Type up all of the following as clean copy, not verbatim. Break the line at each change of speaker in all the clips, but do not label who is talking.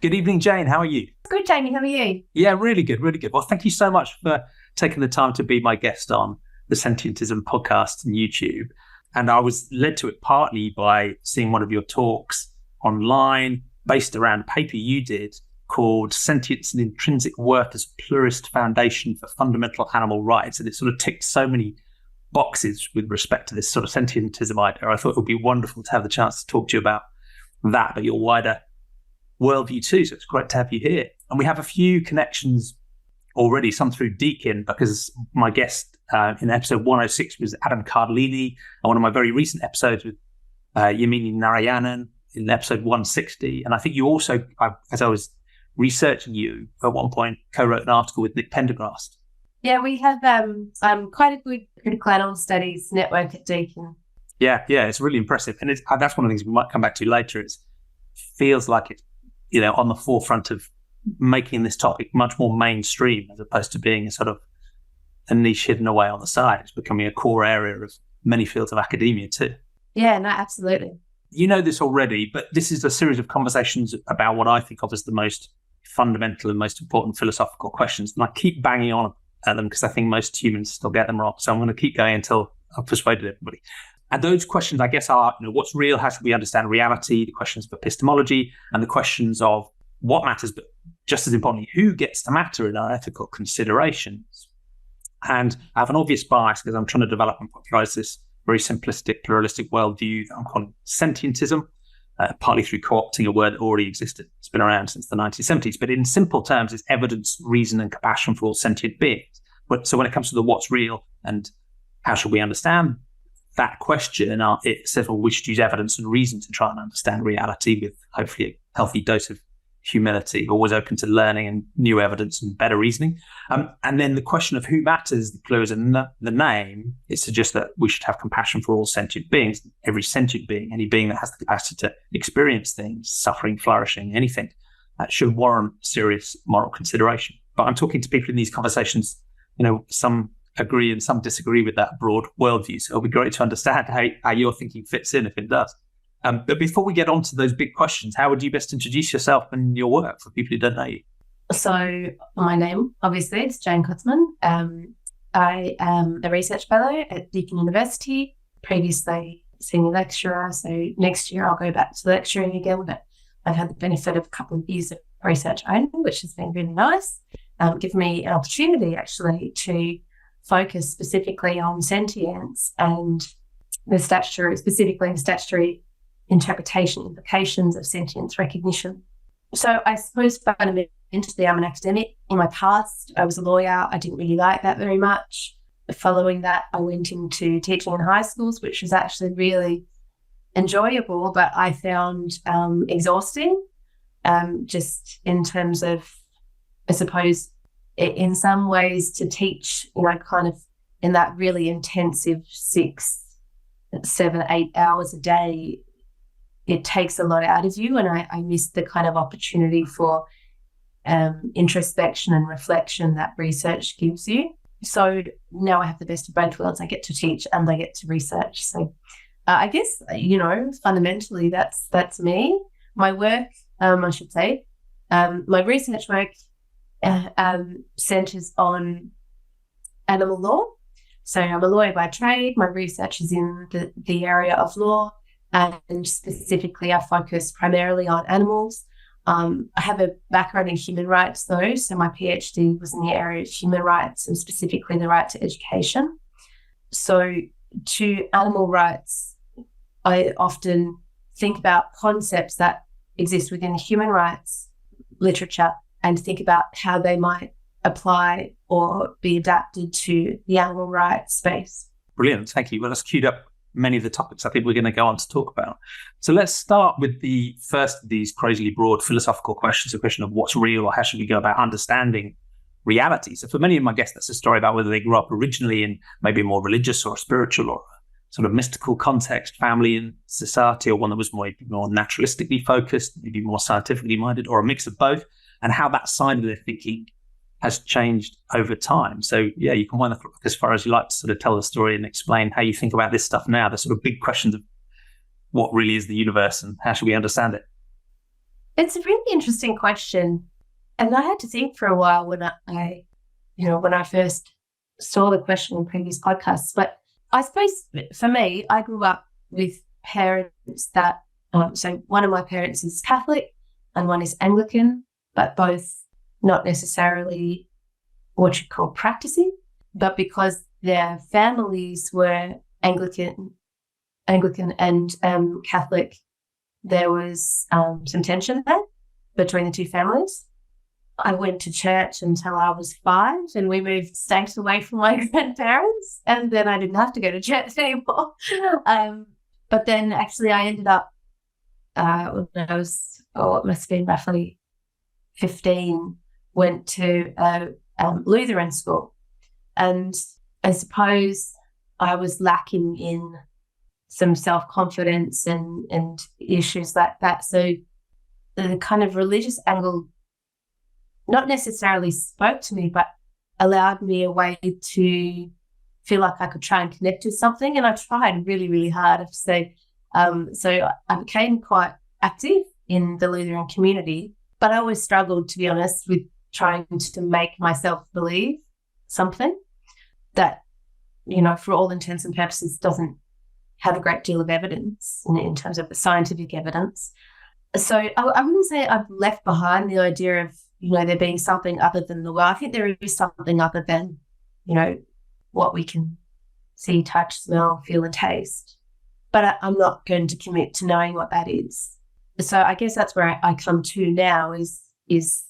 Good evening, Jane. How are you?
Good, Jamie. How are you?
Yeah, really good, really good. Well, thank you so much for taking the time to be my guest on the Sentientism podcast and YouTube. And I was led to it partly by seeing one of your talks online based around a paper you did called Sentience and Intrinsic Worth as a Pluralist Foundation for Fundamental Animal Rights. And it sort of ticked so many boxes with respect to this sort of sentientism idea. I thought it would be wonderful to have the chance to talk to you about that, but your wider worldview too. So it's great to have you here. And we have a few connections already, some through Deakin, because my guest in episode 106 was Adam Cardellini, and one of my very recent episodes with Yamini Narayanan in episode 160. And I think you also, as I was researching you, at one point co-wrote an article with Nick Pendergrast.
Yeah, we have quite a good critical animal studies network at Deakin.
Yeah, it's really impressive. And that's one of the things we might come back to later. It feels like it's, on the forefront of making this topic much more mainstream as opposed to being a sort of a niche hidden away on the side. It's becoming a core area of many fields of academia too.
Yeah, no, absolutely.
You know this already, but this is a series of conversations about what I think of as the most fundamental and most important philosophical questions. And I keep banging on at them because I think most humans still get them wrong. So I'm going to keep going until I've persuaded everybody. And those questions, I guess, are, what's real? How should we understand reality? The questions of epistemology and the questions of what matters, but just as importantly, who gets to matter in our ethical considerations? And I have an obvious bias because I'm trying to develop and popularize this very simplistic, pluralistic worldview that I'm calling sentientism, partly through co-opting a word that already existed. It's been around since the 1970s, but in simple terms, it's evidence, reason, and compassion for all sentient beings. So when it comes to the what's real and how should we understand that question, it says, well, we should use evidence and reason to try and understand reality with hopefully a healthy dose of humility, always open to learning and new evidence and better reasoning. And then the question of who matters, the clue is in the name. It suggests that we should have compassion for all sentient beings, every sentient being, any being that has the capacity to experience things, suffering, flourishing, anything, that should warrant serious moral consideration. But I'm talking to people in these conversations, some agree and some disagree with that broad worldview. So it'll be great to understand how your thinking fits in, if it does. But before we get on to those big questions, how would you best introduce yourself and your work for people who don't know you?
So my name, obviously, is Jane Kotzmann. I am a research fellow at Deakin University, previously senior lecturer. So next year I'll go back to lecturing again, but I've had the benefit of a couple of years of research only, which has been really nice. Given me an opportunity actually to focus specifically on sentience and specifically the statutory interpretation implications of sentience recognition. So I suppose fundamentally I'm an academic. In my past, I was a lawyer. I didn't really like that very much. Following that, I went into teaching in high schools, which was actually really enjoyable, but I found exhausting, just in terms of, I suppose, in some ways to teach, kind of in that really intensive 6, 7, 8 hours a day, it takes a lot out of you. And I missed the kind of opportunity for introspection and reflection that research gives you. So now I have the best of both worlds. I get to teach and I get to research. So I guess, fundamentally that's me. My work, I should say, my research work centres on animal law. So I'm a lawyer by trade. My research is in the area of law, and specifically I focus primarily on animals. I have a background in human rights though, so my PhD was in the area of human rights and specifically the right to education. So to animal rights, I often think about concepts that exist within the human rights literature and think about how they might apply or be adapted to the animal rights space.
Brilliant, thank you. Well, that's queued up many of the topics I think we're going to go on to talk about. So let's start with the first of these crazily broad philosophical questions, the question of what's real or how should we go about understanding reality. So for many of my guests, that's a story about whether they grew up originally in maybe a more religious or spiritual or sort of mystical context, family and society, or one that was more naturalistically focused, maybe more scientifically minded, or a mix of both, and how that side of their thinking has changed over time. So yeah, you can wind the clock as far as you like to sort of tell the story and explain how you think about this stuff now, the sort of big questions of what really is the universe and how should we understand it.
It's a really interesting question. And I had to think for a while when when I first saw the question in previous podcasts. But I suppose for me, I grew up with parents that, so one of my parents is Catholic and one is Anglican, but both not necessarily what you call practicing, but because their families were Anglican and Catholic, there was some tension there between the two families. I went to church until I was 5 and we moved states away from my grandparents, and then I didn't have to go to church anymore. But then actually I ended up, when I was, it must have been roughly 15, went to a Lutheran school. And I suppose I was lacking in some self-confidence and issues like that. So the kind of religious angle not necessarily spoke to me, but allowed me a way to feel like I could try and connect with something. And I tried really, really hard, I have to say. So I became quite active in the Lutheran community, but I always struggled, to be honest, with trying to make myself believe something that, for all intents and purposes, doesn't have a great deal of evidence in terms of the scientific evidence. So I wouldn't say I've left behind the idea of, there being something other than the world. I think there is something other than, what we can see, touch, smell, feel, and taste. But I'm not going to commit to knowing what that is. So I guess that's where I come to now is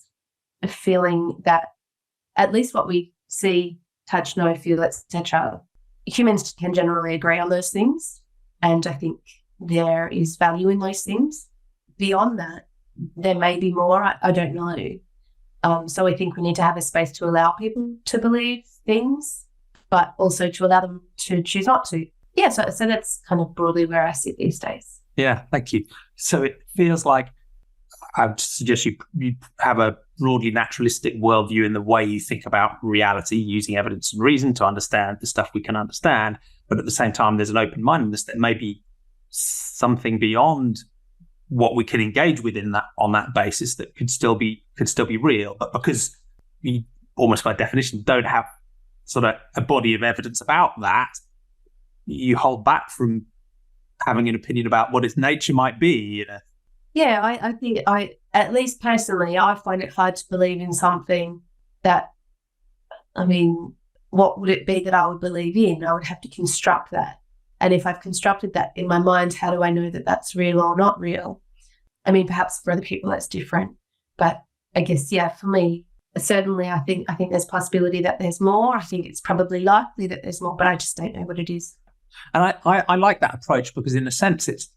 a feeling that at least what we see, touch, know, feel, etc., humans can generally agree on those things. And I think there is value in those things. Beyond that, there may be more. I don't know. So I think we need to have a space to allow people to believe things, but also to allow them to choose not to. Yeah, so that's kind of broadly where I sit these days.
Yeah, thank you. So it feels like I would suggest you have a broadly naturalistic worldview in the way you think about reality, using evidence and reason to understand the stuff we can understand. But at the same time, there's an open-mindedness that may be something beyond what we can engage with on that basis that could still be real. But because we almost by definition don't have sort of a body of evidence about that, you hold back from having an opinion about what its nature might be.
Yeah, I think at least personally, I find it hard to believe in something that, what would it be that I would believe in? I would have to construct that. And if I've constructed that in my mind, how do I know that that's real or not real? Perhaps for other people that's different. But I guess, yeah, for me, certainly I think there's possibility that there's more. I think it's probably likely that there's more, but I just don't know what it is.
And I like that approach because in a sense it's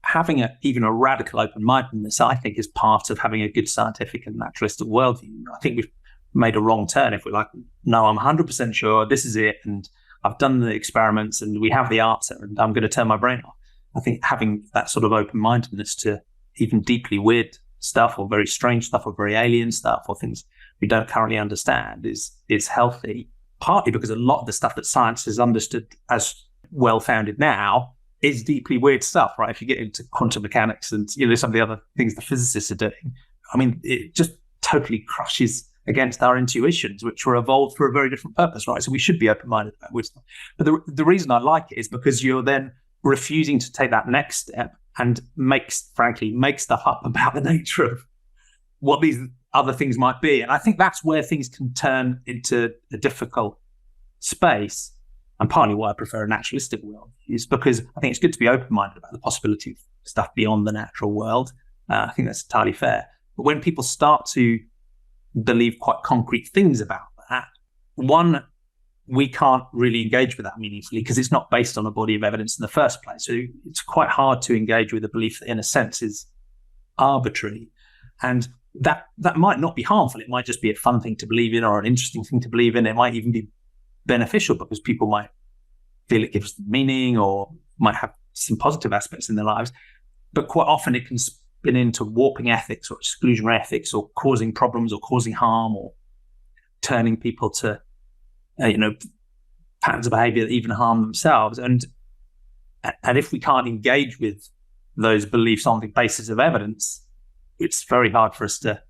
having even a radical open-mindedness, I think, is part of having a good scientific and naturalistic worldview. I think we've made a wrong turn if we're like, no, I'm 100% sure this is it, and I've done the experiments and we have the answer and I'm going to turn my brain off. I think having that sort of open-mindedness to even deeply weird stuff or very strange stuff or very alien stuff or things we don't currently understand is healthy, partly because a lot of the stuff that science has understood as well-founded now is deeply weird stuff, right? If you get into quantum mechanics and some of the other things the physicists are doing, it just totally crushes against our intuitions, which were evolved for a very different purpose, right? So we should be open-minded about wisdom. But the reason I like it is because you're then refusing to take that next step and make stuff up about the nature of what these other things might be. And I think that's where things can turn into a difficult space. And partly why I prefer a naturalistic world is because I think it's good to be open-minded about the possibility of stuff beyond the natural world. I think that's entirely fair. But when people start to believe quite concrete things about that, one, we can't really engage with that meaningfully because it's not based on a body of evidence in the first place. So it's quite hard to engage with a belief that in a sense is arbitrary. And that might not be harmful. It might just be a fun thing to believe in or an interesting thing to believe in. It might even be beneficial because people might feel it gives them meaning or might have some positive aspects in their lives. But quite often it can spin into warping ethics or exclusionary ethics or causing problems or causing harm or turning people to patterns of behavior that even harm themselves. And if we can't engage with those beliefs on the basis of evidence, it's very hard for us to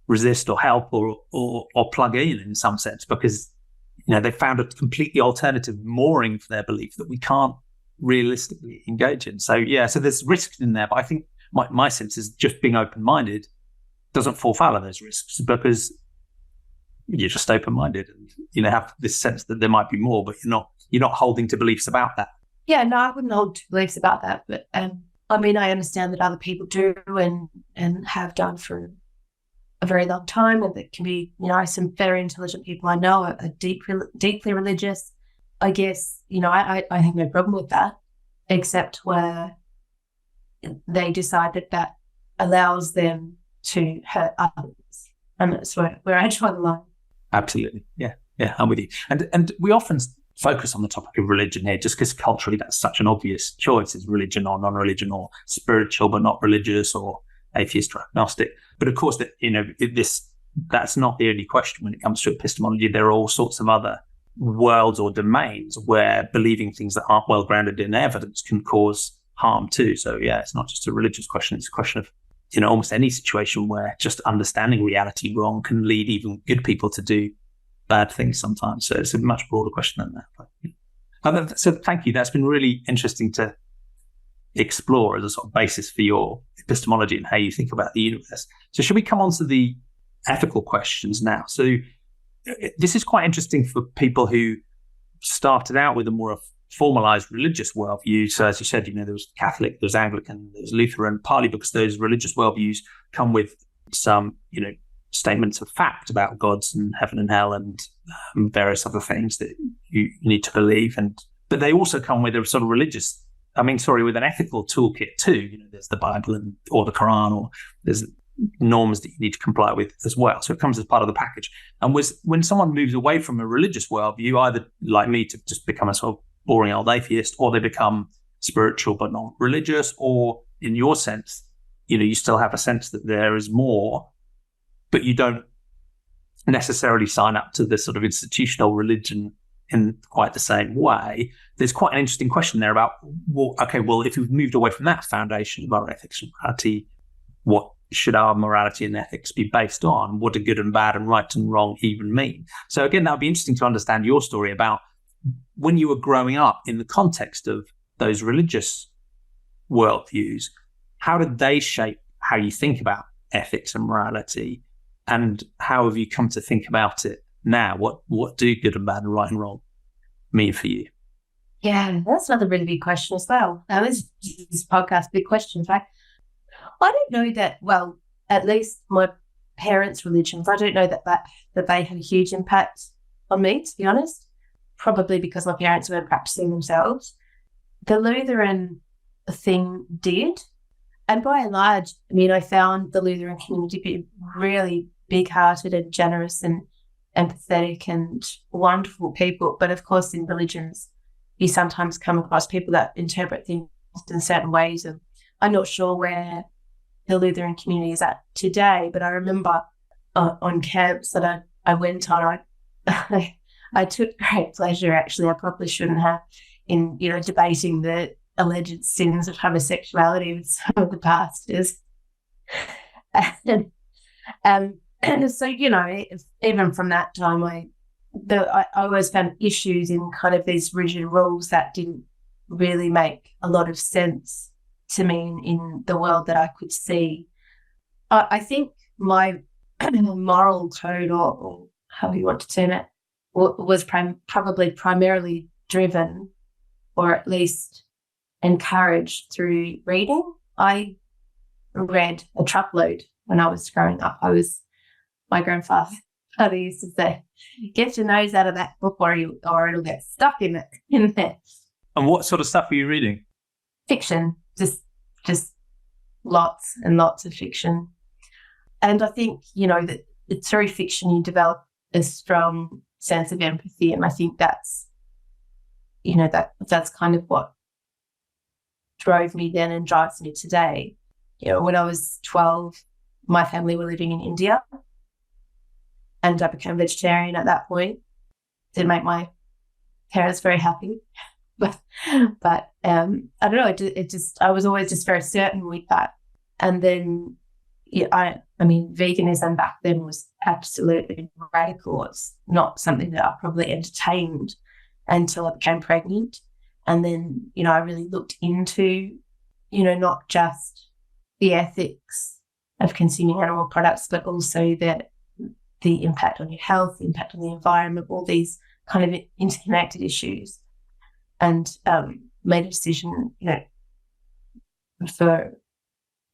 resist or help or plug in some sense, because they found a completely alternative mooring for their belief that we can't realistically engage in. So so there's risks in there, but I think my sense is just being open-minded doesn't fall foul of those risks, because you're just open-minded and have this sense that there might be more, but you're not holding to beliefs about that.
Yeah, no, I wouldn't hold to beliefs about that, but I understand that other people do and have done for a very long time, and that can be, some very intelligent people I know are deeply religious. I guess, I have no problem with that, except where they decide that allows them to hurt others. And that's where I draw the line.
Absolutely. Yeah, I'm with you. And we often focus on the topic of religion here just because culturally that's such an obvious choice, is religion or non-religion, or spiritual but not religious, or atheist or agnostic. But of course, that's not the only question when it comes to epistemology. There are all sorts of other worlds or domains where believing things that aren't well grounded in evidence can cause harm too. So it's not just a religious question, it's a question of almost any situation where just understanding reality wrong can lead even good people to do bad things sometimes. So it's a much broader question than that. So thank you. That's been really interesting to explore as a sort of basis for your epistemology and how you think about the universe. So should we come on to the ethical questions now? So this is quite interesting for people who started out with a more formalized religious worldview. So as you said, there was Catholic, there was Anglican, there was Lutheran, partly because those religious worldviews come with some, statements of fact about gods and heaven and hell and various other things that you need to believe. But they also come with a sort of with an ethical toolkit too. There's the Bible or the Quran, or there's norms that you need to comply with as well. So it comes as part of the package. And when someone moves away from a religious worldview, either like me to just become a sort of boring old atheist, or they become spiritual but not religious, or in your sense, you still have a sense that there is more, but you don't necessarily sign up to this sort of institutional religion in quite the same way. There's quite an interesting question there about, if we've moved away from that foundation of our ethics and morality, what should our morality and ethics be based on? What do good and bad and right and wrong even mean? So again, that would be interesting to understand your story about when you were growing up in the context of those religious worldviews. How did they shape how you think about ethics and morality? And how have you come to think about it now? What do good and bad and right and wrong mean for you?
Yeah, that's another really big question as well. Now, this podcast, big questions, right? I don't know that, well, at least my parents' religions, I don't know that they had a huge impact on me, to be honest. Probably because my parents weren't practicing themselves. The Lutheran thing did. And by and large, I found the Lutheran community to be really big-hearted and generous and empathetic and wonderful people. But of course, in religions, you sometimes come across people that interpret things in certain ways. And I'm not sure where the Lutheran community is at today, but I remember on camps that I went on, I took great pleasure, actually, I probably shouldn't have, in, debating the alleged sins of homosexuality with some of the pastors. And so, even from that time, I always found issues in kind of these rigid rules that didn't really make a lot of sense to me in the world that I could see. I think my moral code, or how you want to term it, was probably primarily driven, or at least encouraged, through reading. I read a truckload when I was growing up. My grandfather used to say, "Get your nose out of that book, or it'll get stuck in there."
And what sort of stuff were you reading?
Fiction, just lots and lots of fiction. And I think, that it's through fiction you develop a strong sense of empathy, and I think that's kind of what drove me then and drives me today. When I was 12, my family were living in India, and I became vegetarian at that point. Didn't make my parents very happy, but I don't know. I was always just very certain with that And then, yeah, I mean, veganism back then was absolutely radical. It's not something that I probably entertained until I became pregnant. And then, I really looked into, not just the ethics of consuming animal products, but also the impact on your health, the impact on the environment, all these kind of interconnected issues. And made a decision, for,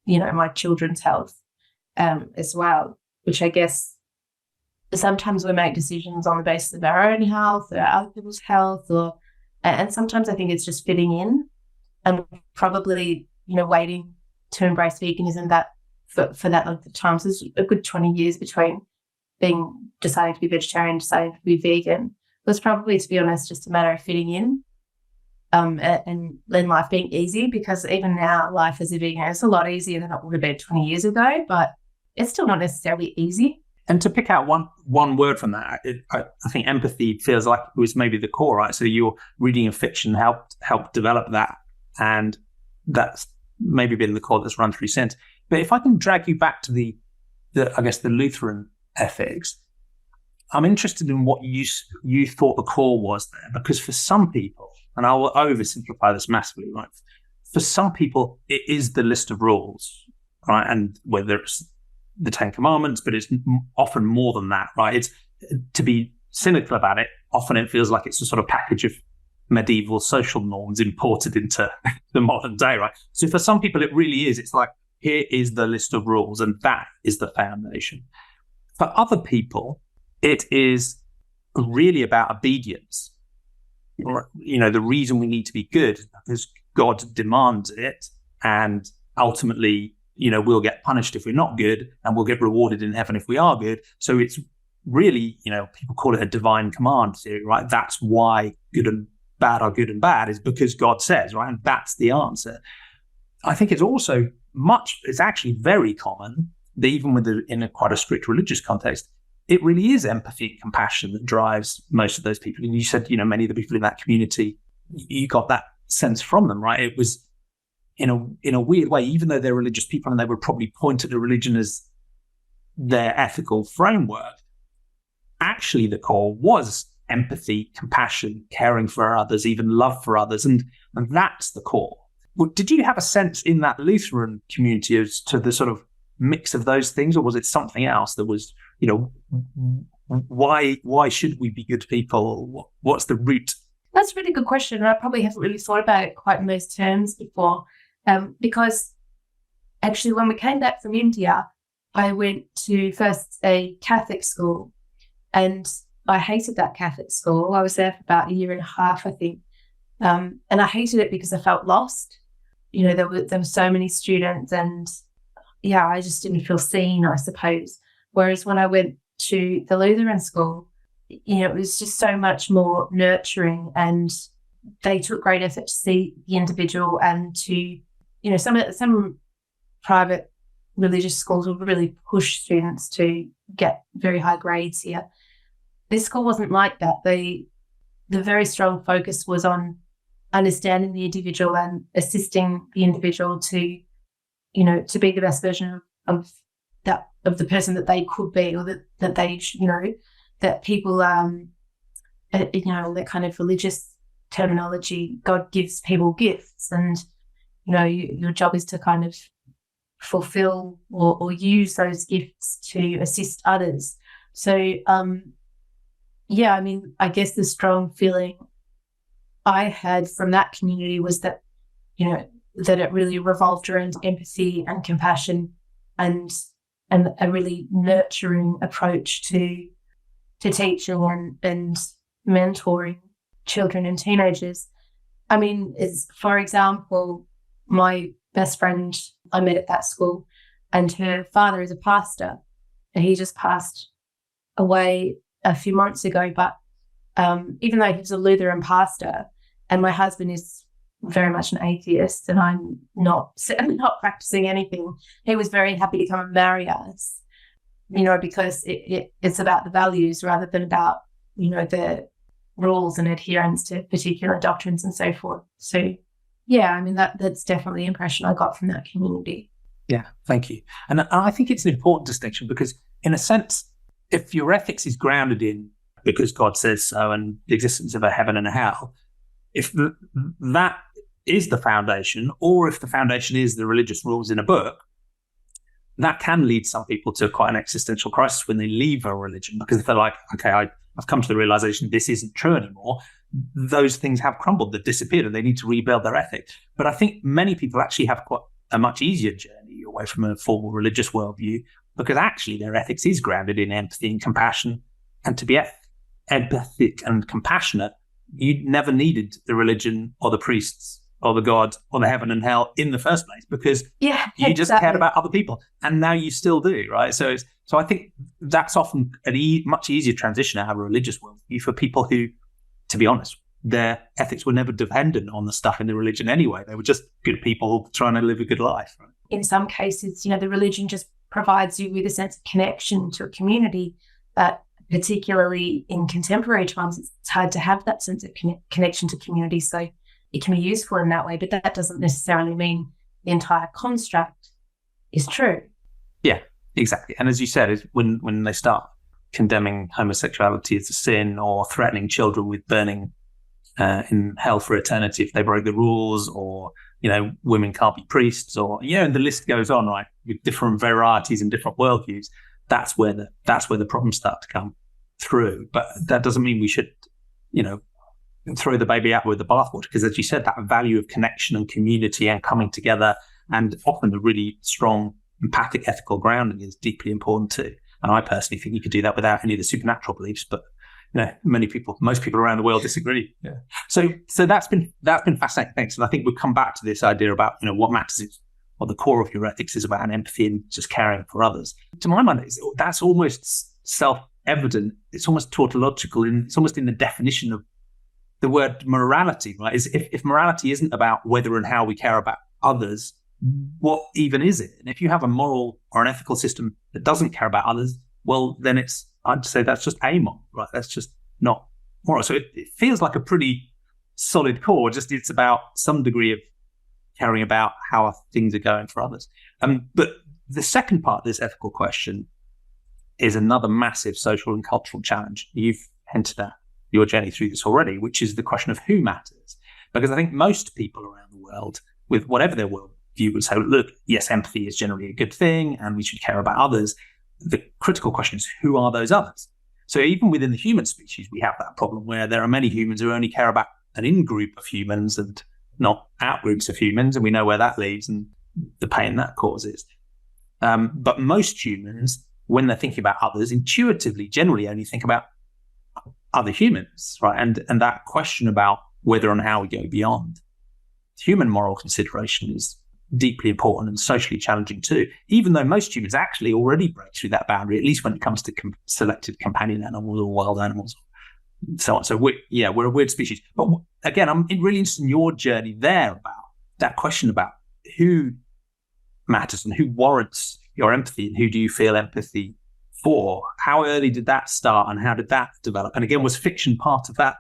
my children's health as well, which I guess sometimes we make decisions on the basis of our own health or other people's health, and sometimes I think it's just fitting in and probably, waiting to embrace veganism that for that length of time. So there's a good 20 years between deciding to be vegetarian, deciding to be vegan. It was probably, to be honest, just a matter of fitting in. And then life being easy, because even now life as a vegan is a lot easier than it would have been 20 years ago, but it's still not necessarily easy.
And to pick out one word from that, I think empathy feels like it was maybe the core, right? So your reading of fiction helped develop that, and that's maybe been the core that's run through since. But if I can drag you back to the Lutheran ethics, I'm interested in what you thought the core was there, because for some people, and I will oversimplify this massively, right? For some people, it is the list of rules, right? And whether it's the Ten Commandments, but it's often more than that, right? It's, to be cynical about it, often it feels like it's a sort of package of medieval social norms imported into the modern day, right? So for some people, it really is. It's like, here is the list of rules, and that is the foundation. For other people, it is really about obedience. The reason we need to be good is because God demands it, and ultimately, we'll get punished if we're not good, and we'll get rewarded in heaven if we are good. So it's really, people call it a divine command theory, right? That's why good and bad are good and bad, is because God says, right? And that's the answer. I think it's also it's actually very common that even in quite a strict religious context, it really is empathy and compassion that drives most of those people. And you said, many of the people in that community, you got that sense from them, right? It was in a weird way, even though they're religious people and they would probably point at the religion as their ethical framework, actually the core was empathy, compassion, caring for others, even love for others. And that's the core. Well, did you have a sense in that Lutheran community as to the sort of mix of those things, or was it something else that was, why should we be good people? What's the root?
That's a really good question. I probably haven't really thought about it quite in those terms before, because actually when we came back from India, I went to first a Catholic school, and I hated that Catholic school. I was there for about a year and a half, I think, and I hated it because I felt lost. There were so many students, and I just didn't feel seen, I suppose. Whereas when I went to the Lutheran school, it was just so much more nurturing, and they took great effort to see the individual, and to, some private religious schools will really push students to get very high grades here. This school wasn't like that. The very strong focus was on understanding the individual and assisting the individual to be the best version of the person that they could be, or that they, that people, that kind of religious terminology, God gives people gifts, and, your job is to kind of fulfill or use those gifts to assist others. So, I guess the strong feeling I had from that community was that, that it really revolved around empathy and compassion, and a really nurturing approach to teaching and mentoring children and teenagers. For example, my best friend I met at that school, and her father is a pastor, and he just passed away a few months ago. But even though he's a Lutheran pastor, and my husband is very much an atheist, and I'm not practicing anything, he was very happy to come and marry us, because it's about the values rather than about, the rules and adherence to particular doctrines and so forth. So, that's definitely the impression I got from that community.
Yeah, thank you. And I think it's an important distinction because, in a sense, if your ethics is grounded in because God says so and the existence of a heaven and a hell, if that is the foundation, or if the foundation is the religious rules in a book, that can lead some people to quite an existential crisis when they leave a religion, because if they're like, okay, I've come to the realization this isn't true anymore, those things have crumbled, they've disappeared, and they need to rebuild their ethics. But I think many people actually have quite a much easier journey away from a formal religious worldview, because actually their ethics is grounded in empathy and compassion. And to be empathic and compassionate, you never needed the religion or the priests or the God or the heaven and hell in the first place, because you just cared about other people. And now you still do, right? So I think that's often a much easier transition out of a religious worldview for people who, to be honest, their ethics were never dependent on the stuff in the religion anyway. They were just good people trying to live a good life. Right?
In some cases, the religion just provides you with a sense of connection to a community, but particularly in contemporary times, it's hard to have that sense of connection to community. So it can be useful in that way, but that doesn't necessarily mean the entire construct is true.
Yeah, exactly. And as you said, is when they start condemning homosexuality as a sin or threatening children with burning in hell for eternity if they break the rules, or women can't be priests, or and the list goes on, right, with different varieties and different worldviews. That's where the problems start to come through. But that doesn't mean we should throw the baby out with the bathwater, because as you said, that value of connection and community and coming together, and often a really strong empathic ethical grounding, is deeply important too. And I personally think you could do that without any of the supernatural beliefs, but most people around the world disagree. Yeah. So that's been fascinating. Thanks. And I think we'll come back to this idea about what matters is, or the core of your ethics is about empathy and just caring for others. To my mind, that's almost self-evident. It's almost tautological. It's almost in the definition of the word morality, right? If morality isn't about whether and how we care about others, what even is it? And if you have a moral or an ethical system that doesn't care about others, well, then I'd say that's just amoral, right? That's just not moral. So it feels like a pretty solid core. Just it's about some degree of caring about how things are going for others. But the second part of this ethical question is another massive social and cultural challenge. You've hinted at your journey through this already, which is the question of who matters. Because I think most people around the world, with whatever their worldview, would say, look, yes, empathy is generally a good thing and we should care about others. The critical question is, who are those others? So even within the human species, we have that problem where there are many humans who only care about an in-group of humans and not out-groups of humans, and we know where that leads and the pain that causes. But most humans, when they're thinking about others, intuitively, generally only think about other humans, right? And that question about whether and how we go beyond human moral consideration is deeply important and socially challenging too, even though most humans actually already break through that boundary, at least when it comes to selected companion animals or wild animals, so on. So we're a weird species. But again, I'm really interested in your journey there about that question about who matters and who warrants your empathy, and who do you feel empathy for? How early did that start and how did that develop? And again, was fiction part of that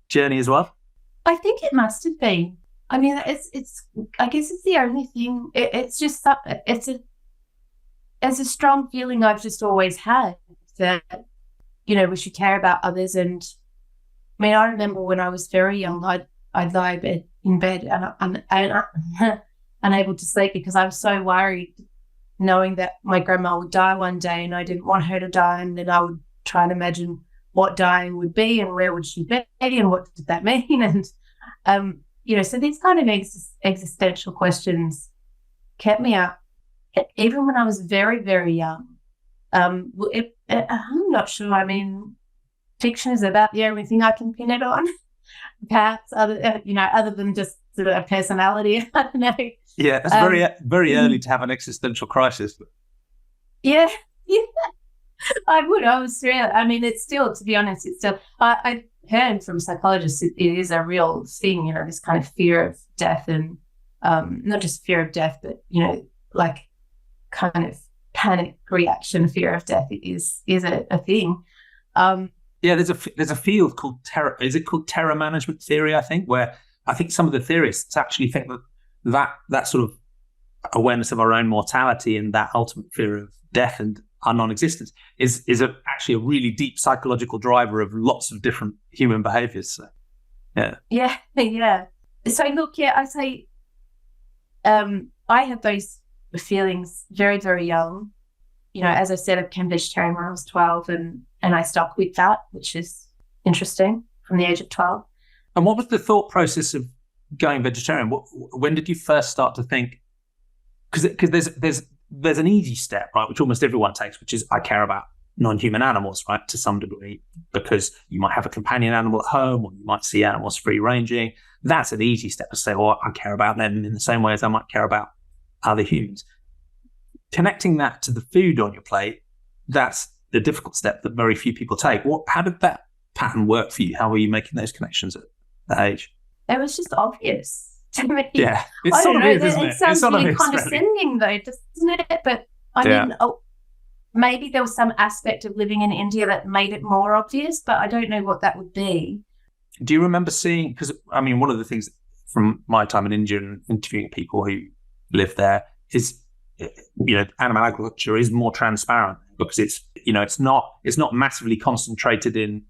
journey as well?
I think it must have been. I mean, it's. I guess it's the only thing. It's just that it's a strong feeling I've just always had that we should care about others. And I mean, I remember when I was very young, I'd lie in bed and unable to sleep because I was so worried, knowing that my grandma would die one day, and I didn't want her to die. And then I would try and imagine what dying would be and where would she be and what did that mean, and so these kind of existential questions kept me up, even when I was very, very young. I'm not sure. I mean, fiction is about the only thing I can pin it on, perhaps, other than just sort of a personality. I don't know.
Yeah, it's very early to have an existential crisis.
Yeah. I was really. I mean, it's still, to be honest, I heard from psychologists it is a real thing, this kind of fear of death, and not just fear of death, but like kind of panic reaction, fear of death is a thing.
There's a field called terror. Is it called terror management theory? I think, where I think some of the theorists actually think that sort of awareness of our own mortality and that ultimate fear of death and our non-existence is actually a really deep psychological driver of lots of different human behaviours. So,
yeah. So look, I say, I had those feelings very, very young. As I said, I became vegetarian when I was 12, and I stuck with that, which is interesting, from the age of 12.
And what was the thought process of going vegetarian? When did you first start to think? Because there's an easy step, right, which almost everyone takes, which is I care about non-human animals, right, to some degree, because you might have a companion animal at home, or you might see animals free-ranging. That's an easy step to say, well, I care about them in the same way as I might care about other humans. Connecting that to the food on your plate, that's the difficult step that very few people take. How did that pattern work for you? How were you making those connections at that age?
It was just obvious to me.
Yeah, it's sort of is, isn't it?
It sounds really condescending, though, doesn't it? But I mean, maybe there was some aspect of living in India that made it more obvious, but I don't know what that would be.
Do you remember seeing, because I mean, one of the things from my time in India and interviewing people who live there is, animal agriculture is more transparent because it's not massively concentrated in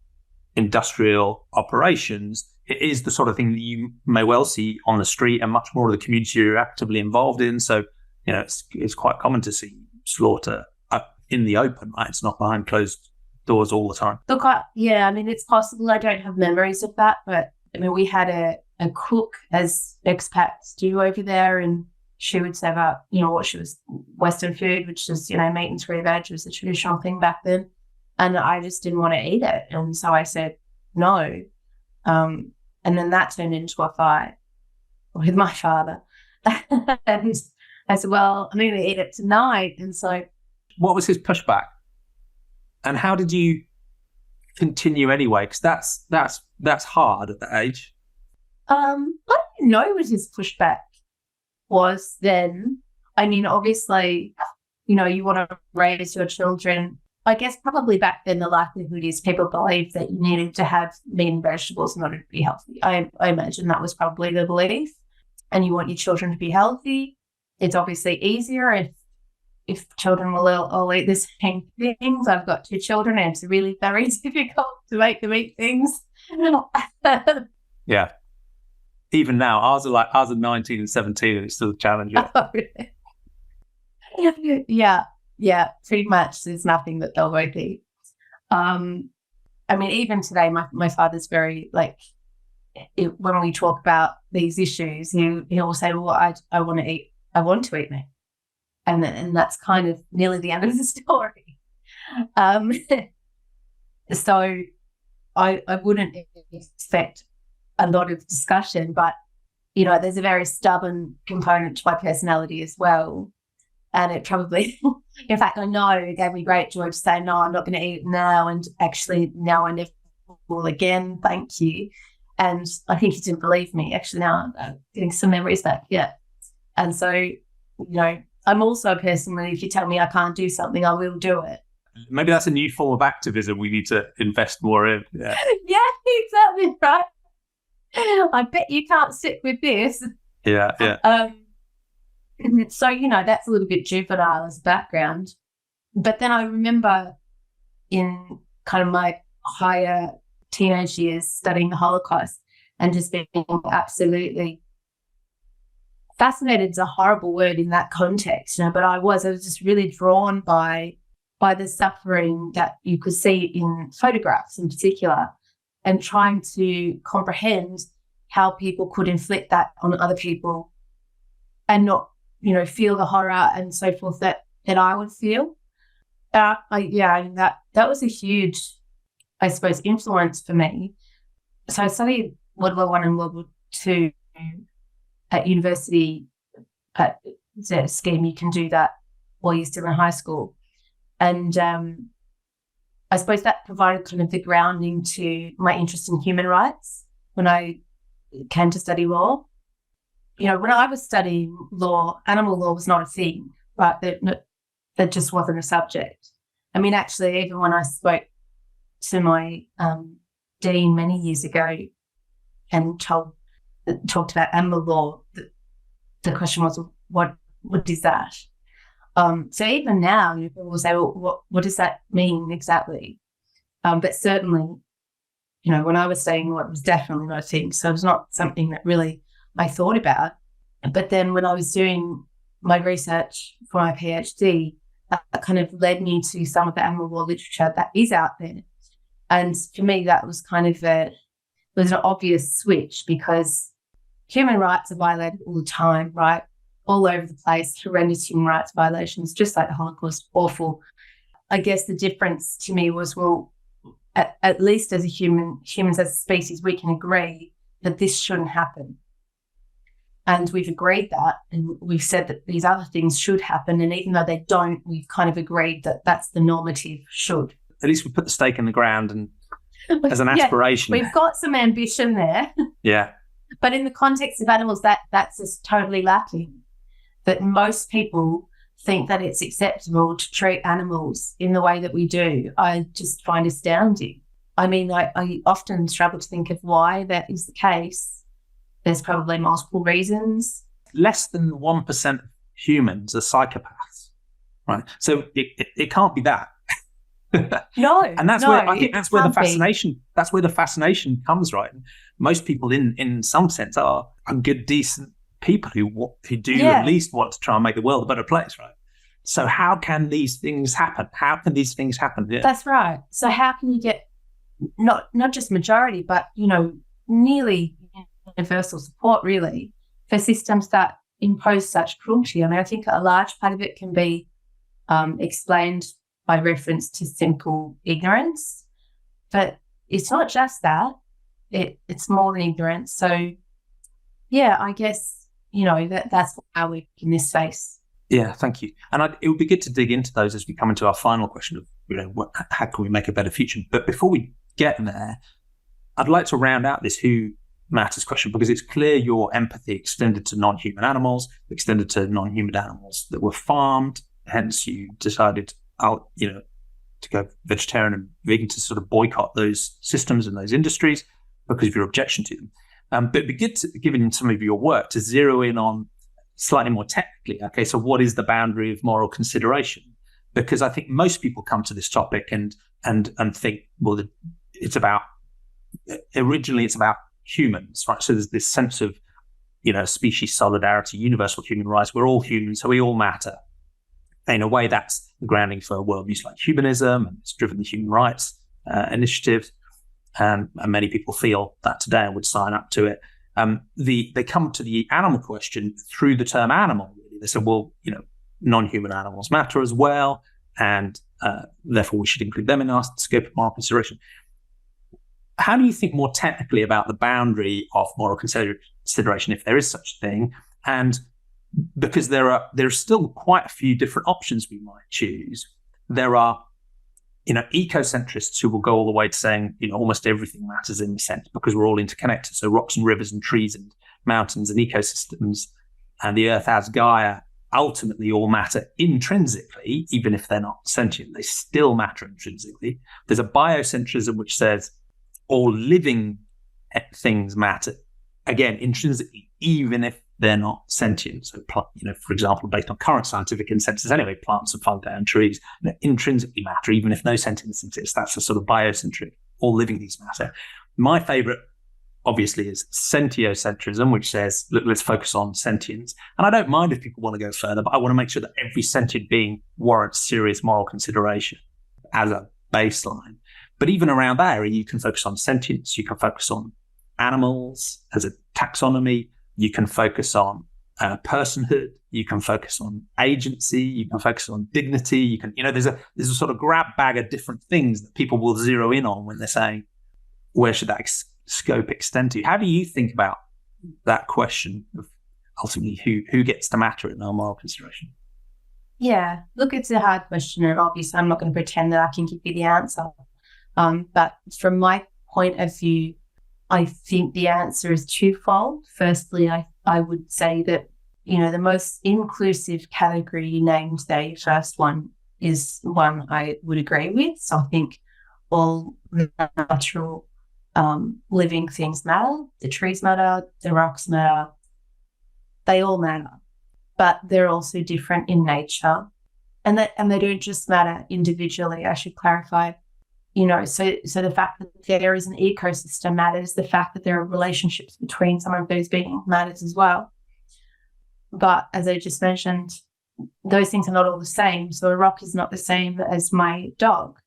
industrial operations. It is the sort of thing that you may well see on the street, and much more of the community you're actively involved in. So, it's quite common to see slaughter in the open, right? It's not behind closed doors all the time.
Look, it's possible. I don't have memories of that, but I mean, we had a cook, as expats do over there, and she would serve up, what she was Western food, which is, meat and 3 veg was a traditional thing back then. And I just didn't want to eat it. And so I said no. And then that turned into a fight with my father. And I said, well, I'm going to eat it tonight. And so.
What was his pushback? And how did you continue anyway? Because that's hard at that age.
I don't know what his pushback was then. I mean, obviously, you want to raise your children. I guess probably back then the likelihood is people believed that you needed to have meat and vegetables in order to be healthy. I imagine that was probably the belief. And you want your children to be healthy. It's obviously easier if children will all eat the same things. I've got 2 children, and it's really very difficult to make them eat things.
Yeah. Even now, ours are 19 and 17, and it's still a challenge.
Oh, really? Yeah, pretty much. There's nothing that they'll won't eat. I mean, even today, my father's very, when we talk about these issues, he'll say, well, I want to eat meat. And that's kind of nearly the end of the story. So I wouldn't expect a lot of discussion, but, there's a very stubborn component to my personality as well. And it probably, in fact, I know it gave me great joy to say, no, I'm not going to eat now. And actually, now I never will again. Thank you. And I think he didn't believe me. Actually, now I'm getting some memories back. Yeah. And so, I'm also a person where if you tell me I can't do something, I will do it.
Maybe that's a new form of activism we need to invest more in. Yeah,
yeah, exactly right. I bet you can't sit with this.
Yeah.
So, that's a little bit juvenile as background. But then I remember in kind of my higher teenage years studying the Holocaust and just being absolutely fascinated is a horrible word in that context, but I was just really drawn by the suffering that you could see in photographs in particular, and trying to comprehend how people could inflict that on other people and not, feel the horror and so forth that I would feel. That was a huge, I suppose, influence for me. So I studied World War I and World War II at university. It's a scheme you can do that while you're still in high school. And I suppose that provided kind of the grounding to my interest in human rights when I came to study law. When I was studying law, animal law was not a thing, right? That just wasn't a subject. I mean, actually, even when I spoke to my dean many years ago and talked about animal law, the question was, what what is that? So even now, people will say, well, what does that mean exactly? But certainly, when I was studying law, it was definitely not a thing. So it was not something that really I thought about. But then when I was doing my research for my PhD, that kind of led me to some of the animal law literature that is out there. And for me, that was kind of was an obvious switch, because human rights are violated all the time, right? All over the place, horrendous human rights violations, just like the Holocaust, awful. I guess the difference to me was, well, at least as humans as a species, we can agree that this shouldn't happen. And we've agreed that, and we've said that these other things should happen. And even though they don't, we've kind of agreed that that's the normative should.
At least we put the stake in the ground and as an aspiration.
We've got some ambition there.
Yeah.
But in the context of animals, that's just totally lacking. That most people think that it's acceptable to treat animals in the way that we do, I just find astounding. I mean, I often struggle to think of why that is the case. There's probably multiple reasons.
Less than 1% of humans are psychopaths, right? So it can't be that.
No,
and that's where I think that's where the fascination comes, right? Most people, in some sense, are good, decent people who do at least want to try and make the world a better place, right? So how can these things happen? How can these things happen? Yeah.
That's right. So how can you get not just majority, but nearly universal support, really, for systems that impose such cruelty? I mean, I think a large part of it can be explained by reference to simple ignorance, but it's not just that. It's more than ignorance. So, yeah, I guess that's our work in this space.
Yeah, thank you. And it would be good to dig into those as we come into our final question of how can we make a better future. But before we get there, I'd like to round out this who matters question, because it's clear your empathy extended to non-human animals, extended to non-human animals that were farmed. Hence, you decided to go vegetarian and vegan, to sort of boycott those systems and those industries because of your objection to them. But it'd be good to, given some of your work, to zero in on slightly more technically. Okay, so what is the boundary of moral consideration? Because I think most people come to this topic and think, well, originally it's about humans, right? So there's this sense of species solidarity, universal human rights. We're all humans, so we all matter. In a way, that's the grounding for worldviews like humanism, and it's driven the human rights initiatives. And many people feel that today and would sign up to it. They come to the animal question through the term animal. Really. They say, well, non-human animals matter as well, and therefore we should include them in our scope of moral consideration. How do you think more technically about the boundary of moral consideration, if there is such a thing? And because there are still quite a few different options we might choose. There are ecocentrists who will go all the way to saying, almost everything matters in a sense because we're all interconnected. So rocks and rivers and trees and mountains and ecosystems and the earth as Gaia ultimately all matter intrinsically, even if they're not sentient, they still matter intrinsically. There's a biocentrism which says all living things matter, again, intrinsically, even if they're not sentient. So, for example, based on current scientific consensus anyway, plants and fungi and trees intrinsically matter, even if no sentience exists. That's a sort of biocentric, all living things matter. My favorite, obviously, is sentiocentrism, which says, look, let's focus on sentience. And I don't mind if people want to go further, but I want to make sure that every sentient being warrants serious moral consideration as a baseline. But even around that area, you can focus on sentience, you can focus on animals as a taxonomy, you can focus on personhood, you can focus on agency, you can focus on dignity, you can, there's a sort of grab bag of different things that people will zero in on when they're saying, where should that scope extend to? How do you think about that question of ultimately who gets to matter in our moral consideration?
Yeah, look, it's a hard question, and obviously I'm not going to pretend that I can give you the answer. But from my point of view, I think the answer is twofold. Firstly, I would say that, the most inclusive category you named there, your first one, is one I would agree with. So I think all natural living things matter. The trees matter, the rocks matter. They all matter. but they're also different in nature. And they don't just matter individually, I should clarify. So the fact that there is an ecosystem matters, the fact that there are relationships between some of those beings matters as well. But as I just mentioned, those things are not all the same. So a rock is not the same as my dog.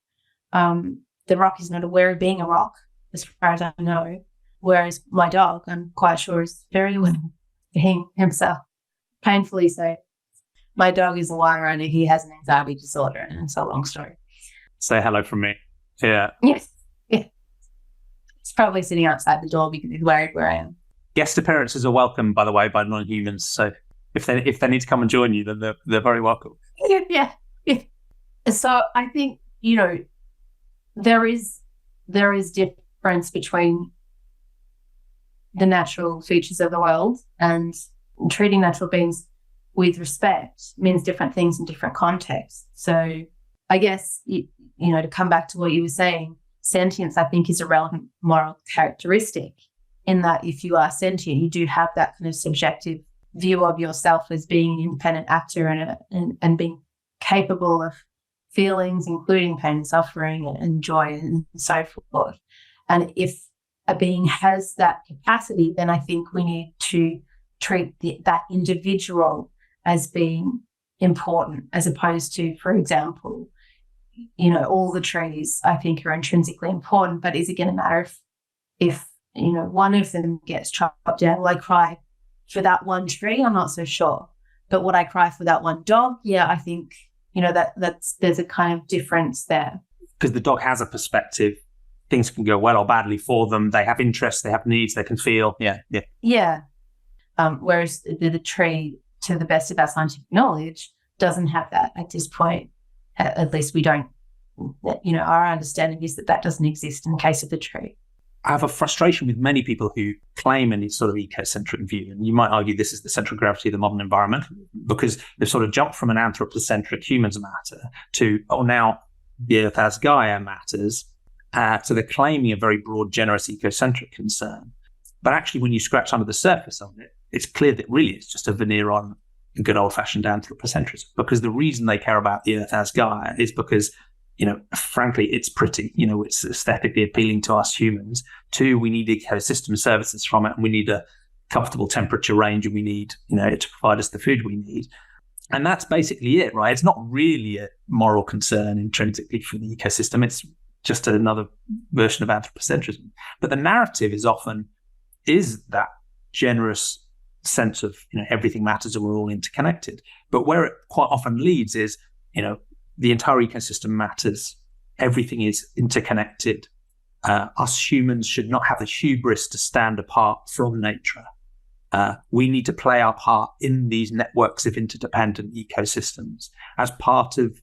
The rock is not aware of being a rock, as far as I know, whereas my dog, I'm quite sure, is very aware of being himself, painfully so. My dog is a liar and he has an anxiety disorder, and it's a long story.
Say hello from me. Yeah.
Yes. Yeah. It's probably sitting outside the door because he's worried where I am.
Guest appearances are welcome, by the way, by non-humans. So if they need to come and join you, then they're very welcome.
Yeah. So I think, there is difference between the natural features of the world, and treating natural beings with respect means different things in different contexts. So I guess, to come back to what you were saying, sentience, I think, is a relevant moral characteristic, in that if you are sentient, you do have that kind of subjective view of yourself as being an independent actor and being capable of feelings, including pain and suffering and joy and so forth. And if a being has that capacity, then I think we need to treat that individual as being important, as opposed to, for example, all the trees I think are intrinsically important, but is it going to matter if one of them gets chopped down? Will I cry for that one tree? I'm not so sure. But would I cry for that one dog? Yeah, I think, there's a kind of difference there.
Because the dog has a perspective. Things can go well or badly for them. They have interests, they have needs, they can feel. Yeah.
Whereas the tree, to the best of our scientific knowledge, doesn't have that at this point. At least we don't, our understanding is that doesn't exist in the case of the tree.
I have a frustration with many people who claim any sort of ecocentric view. And you might argue this is the central gravity of the modern environment, because they've sort of jumped from an anthropocentric humans matter to, now the earth as Gaia matters, to the claiming a very broad, generous ecocentric concern. But actually, when you scratch under the surface of it, it's clear that really it's just a veneer on good old-fashioned anthropocentrism, because the reason they care about the earth as Gaia is because, frankly, it's pretty, it's aesthetically appealing to us humans. 2, we need ecosystem services from it, and we need a comfortable temperature range, and we need, it to provide us the food we need. And that's basically it, right? It's not really a moral concern intrinsically for the ecosystem. It's just another version of anthropocentrism. But the narrative is that generous sense of, everything matters and we're all interconnected. But where it quite often leads is, the entire ecosystem matters. Everything is interconnected. Us humans should not have the hubris to stand apart from nature. We need to play our part in these networks of interdependent ecosystems. As part of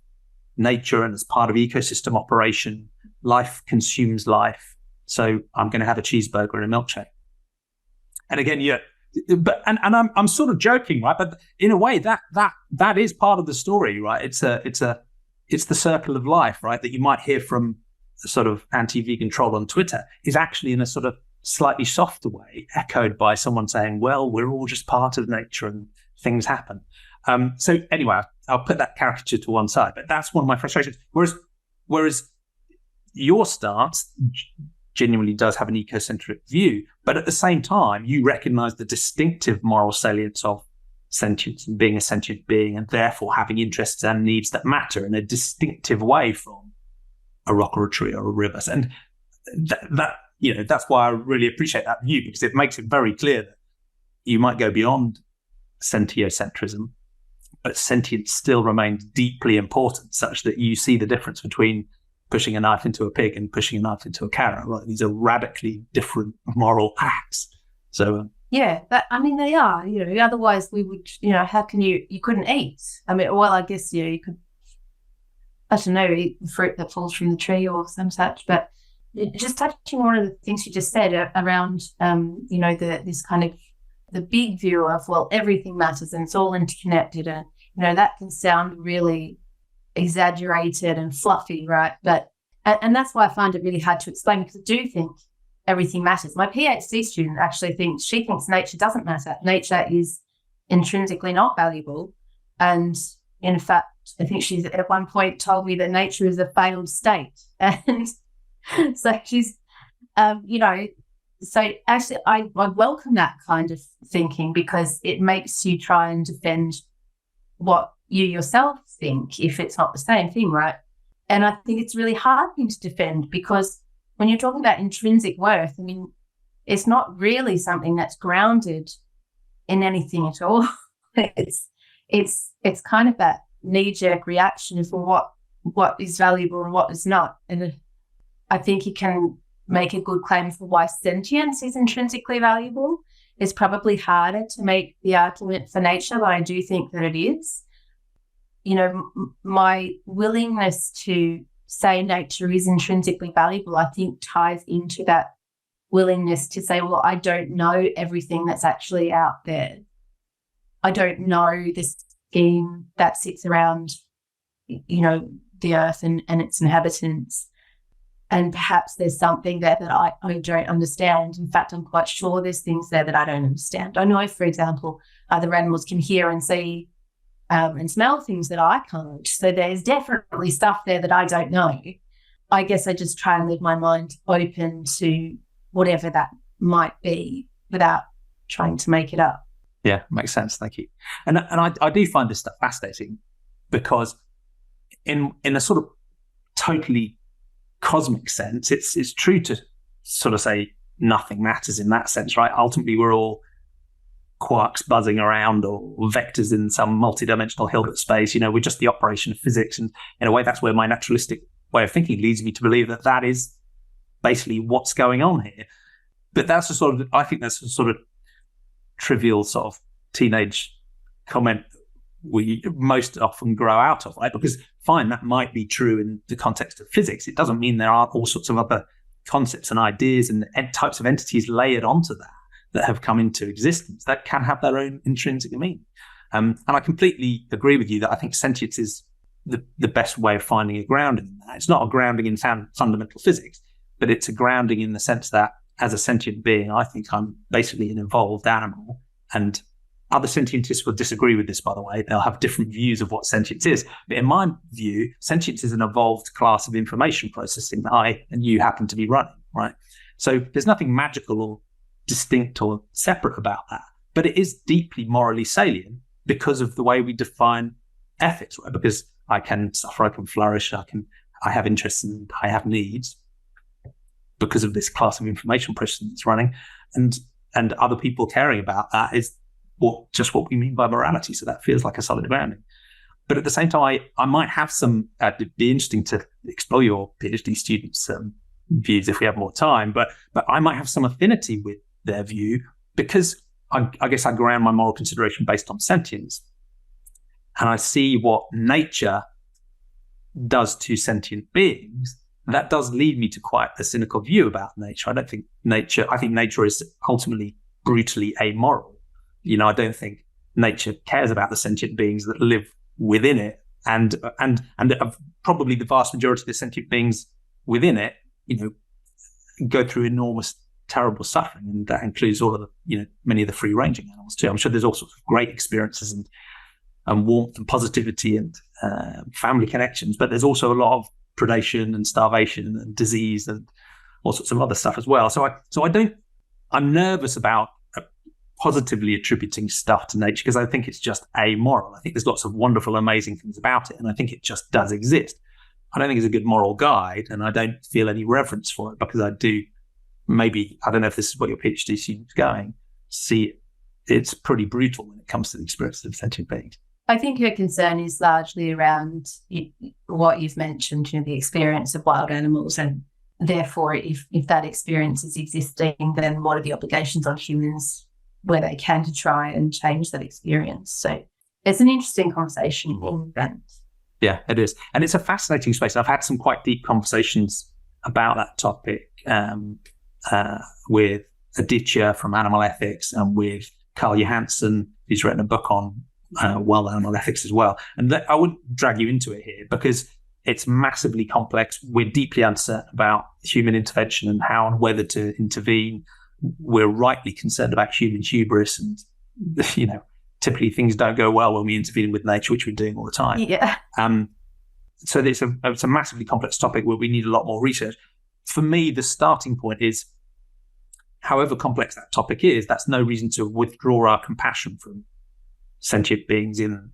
nature and as part of ecosystem operation, life consumes life. So I'm going to have a cheeseburger and a milkshake. And again, but I'm sort of joking, right? But in a way, that is part of the story, right? It's the circle of life, right? That you might hear from the sort of anti-vegan troll on Twitter is actually in a sort of slightly softer way echoed by someone saying, well, we're all just part of nature and things happen. So anyway, I'll put that caricature to one side, but that's one of my frustrations. Whereas your stance genuinely does have an ecocentric view, but at the same time, you recognize the distinctive moral salience of sentience and being a sentient being, and therefore having interests and needs that matter in a distinctive way from a rock or a tree or a river. And that's why I really appreciate that view, because it makes it very clear that you might go beyond sentiocentrism, but sentience still remains deeply important, such that you see the difference between pushing a knife into a pig and pushing a knife into a carrot, right? These are radically different moral acts. So
they are, otherwise we would, how can you couldn't eat. I mean, well, I guess, you could, I don't know, eat the fruit that falls from the tree or some such, but just touching on one of the things you just said around, this kind of the big view of, well, everything matters and it's all interconnected, and, that can sound really exaggerated and fluffy, right? But and that's why I find it really hard to explain, because I do think everything matters. My PhD student actually thinks nature doesn't matter. Nature is intrinsically not valuable. And in fact, I think she's at one point told me that nature is a failed state. And so she's, so actually I welcome that kind of thinking, because it makes you try and defend what you yourself think if it's not the same thing, right? And I think it's a really hard thing to defend, because when you're talking about intrinsic worth, I mean, it's not really something that's grounded in anything at all. It's kind of that knee-jerk reaction for what is valuable and what is not. And I think you can make a good claim for why sentience is intrinsically valuable. It's probably harder to make the argument for nature, but I do think that it is. My willingness to say nature is intrinsically valuable, I think, ties into that willingness to say, well, I don't know everything that's actually out there. I don't know the scheme that sits around, the earth and its inhabitants. And perhaps there's something there that I don't understand. In fact, I'm quite sure there's things there that I don't understand. I know, for example, other animals can hear and see and smell things that I can't. So there's definitely stuff there that I don't know. I guess I just try and leave my mind open to whatever that might be without trying to make it up.
Yeah, makes sense. Thank you. And I do find this stuff fascinating, because in a sort of totally cosmic sense, it's true to sort of say nothing matters in that sense, right? Ultimately, we're all quarks buzzing around or vectors in some multidimensional Hilbert space. We're just the operation of physics. And in a way, that's where my naturalistic way of thinking leads me to believe that is basically what's going on here. But that's I think that's a sort of trivial sort of teenage comment we most often grow out of, right? Because fine, that might be true in the context of physics. It doesn't mean there aren't all sorts of other concepts and ideas and types of entities layered onto that have come into existence that can have their own intrinsic meaning. And I completely agree with you that I think sentience is the best way of finding a grounding in that. It's not a grounding in fundamental physics, but it's a grounding in the sense that as a sentient being, I think I'm basically an evolved animal. And other sentientists will disagree with this, by the way. They'll have different views of what sentience is. But in my view, sentience is an evolved class of information processing that I and you happen to be running, right? So there's nothing magical or distinct or separate about that. But it is deeply morally salient because of the way we define ethics, right? Because I can suffer, I can flourish, I have interests and I have needs because of this class of information processing that's running. And other people caring about that is just what we mean by morality. So that feels like a solid grounding. But at the same time, I might have some, it'd be interesting to explore your PhD students' views if we have more time, but I might have some affinity with their view because I guess I ground my moral consideration based on sentience. And I see what nature does to sentient beings. That does lead me to quite a cynical view about nature. I think nature is ultimately brutally amoral. I don't think nature cares about the sentient beings that live within it, and probably the vast majority of the sentient beings within it, go through enormous, terrible suffering, and that includes all of the, many of the free-ranging animals too. I'm sure there's all sorts of great experiences and warmth and positivity and family connections, but there's also a lot of predation and starvation and disease and all sorts of other stuff as well. I'm nervous about positively attributing stuff to nature because I think it's just amoral. I think there's lots of wonderful, amazing things about it, and I think it just does exist. I don't think it's a good moral guide, and I don't feel any reverence for it because I don't know if this is what your PhD student's going, see it's pretty brutal when it comes to the experience of sentient beings.
I think your concern is largely around what you've mentioned, the experience of wild animals, and therefore if that experience is existing, then what are the obligations on humans where they can to try and change that experience? So it's an interesting conversation in that.
Yeah, it is. And it's a fascinating space. I've had some quite deep conversations about that topic with Aditya from Animal Ethics and with Carl Johansson, who's written a book on wild animal ethics as well. And I wouldn't drag you into it here because it's massively complex. We're deeply uncertain about human intervention and how and whether to intervene. We're rightly concerned about human hubris and, typically things don't go well when we intervene with nature, which we're doing all the time.
Yeah.
So it's a massively complex topic where we need a lot more research. For me, the starting point is, however complex that topic is, that's no reason to withdraw our compassion from sentient beings in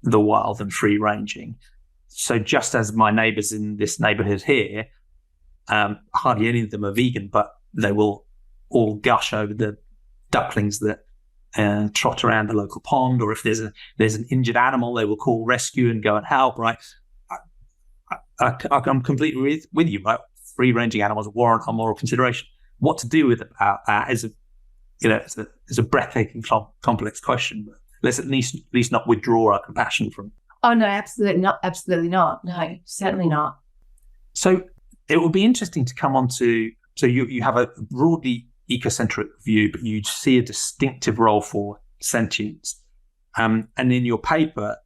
the wild and free-ranging. So just as my neighbours in this neighbourhood here, hardly any of them are vegan, but they will all gush over the ducklings that trot around the local pond, or if there's an injured animal, they will call rescue and go and help, right? I'm completely with you, right? Free-ranging animals warrant our moral consideration. What to do with about that is a breathtaking complex question. But let's at least not withdraw our compassion from.
Oh no, absolutely not. Absolutely not. No, certainly not.
So it would be interesting to come on to. So you have a broadly ecocentric view, but you see a distinctive role for sentience. And in your paper,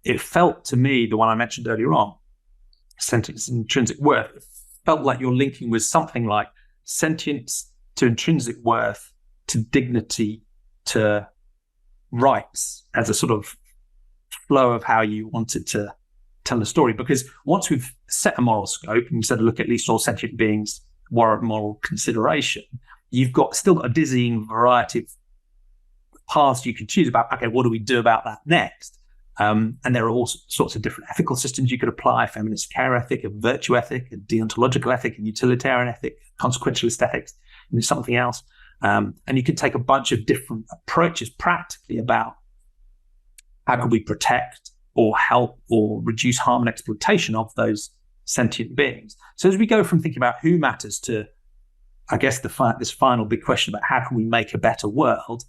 it felt to me, the one I mentioned earlier on, sentience and intrinsic worth, it felt like you're linking with something like sentience to intrinsic worth to dignity to rights as a sort of flow of how you wanted to tell the story. Because once we've set a moral scope and said, look, at least all sentient beings warrant moral consideration, you've still got a dizzying variety of paths you can choose about, okay, what do we do about that next? And there are all sorts of different ethical systems you could apply: feminist care ethic, a virtue ethic, a deontological ethic, a utilitarian ethic, consequentialist ethics, and something else. And you could take a bunch of different approaches practically about how can we protect or help or reduce harm and exploitation of those sentient beings. So as we go from thinking about who matters to, I guess, this final big question about how can we make a better world,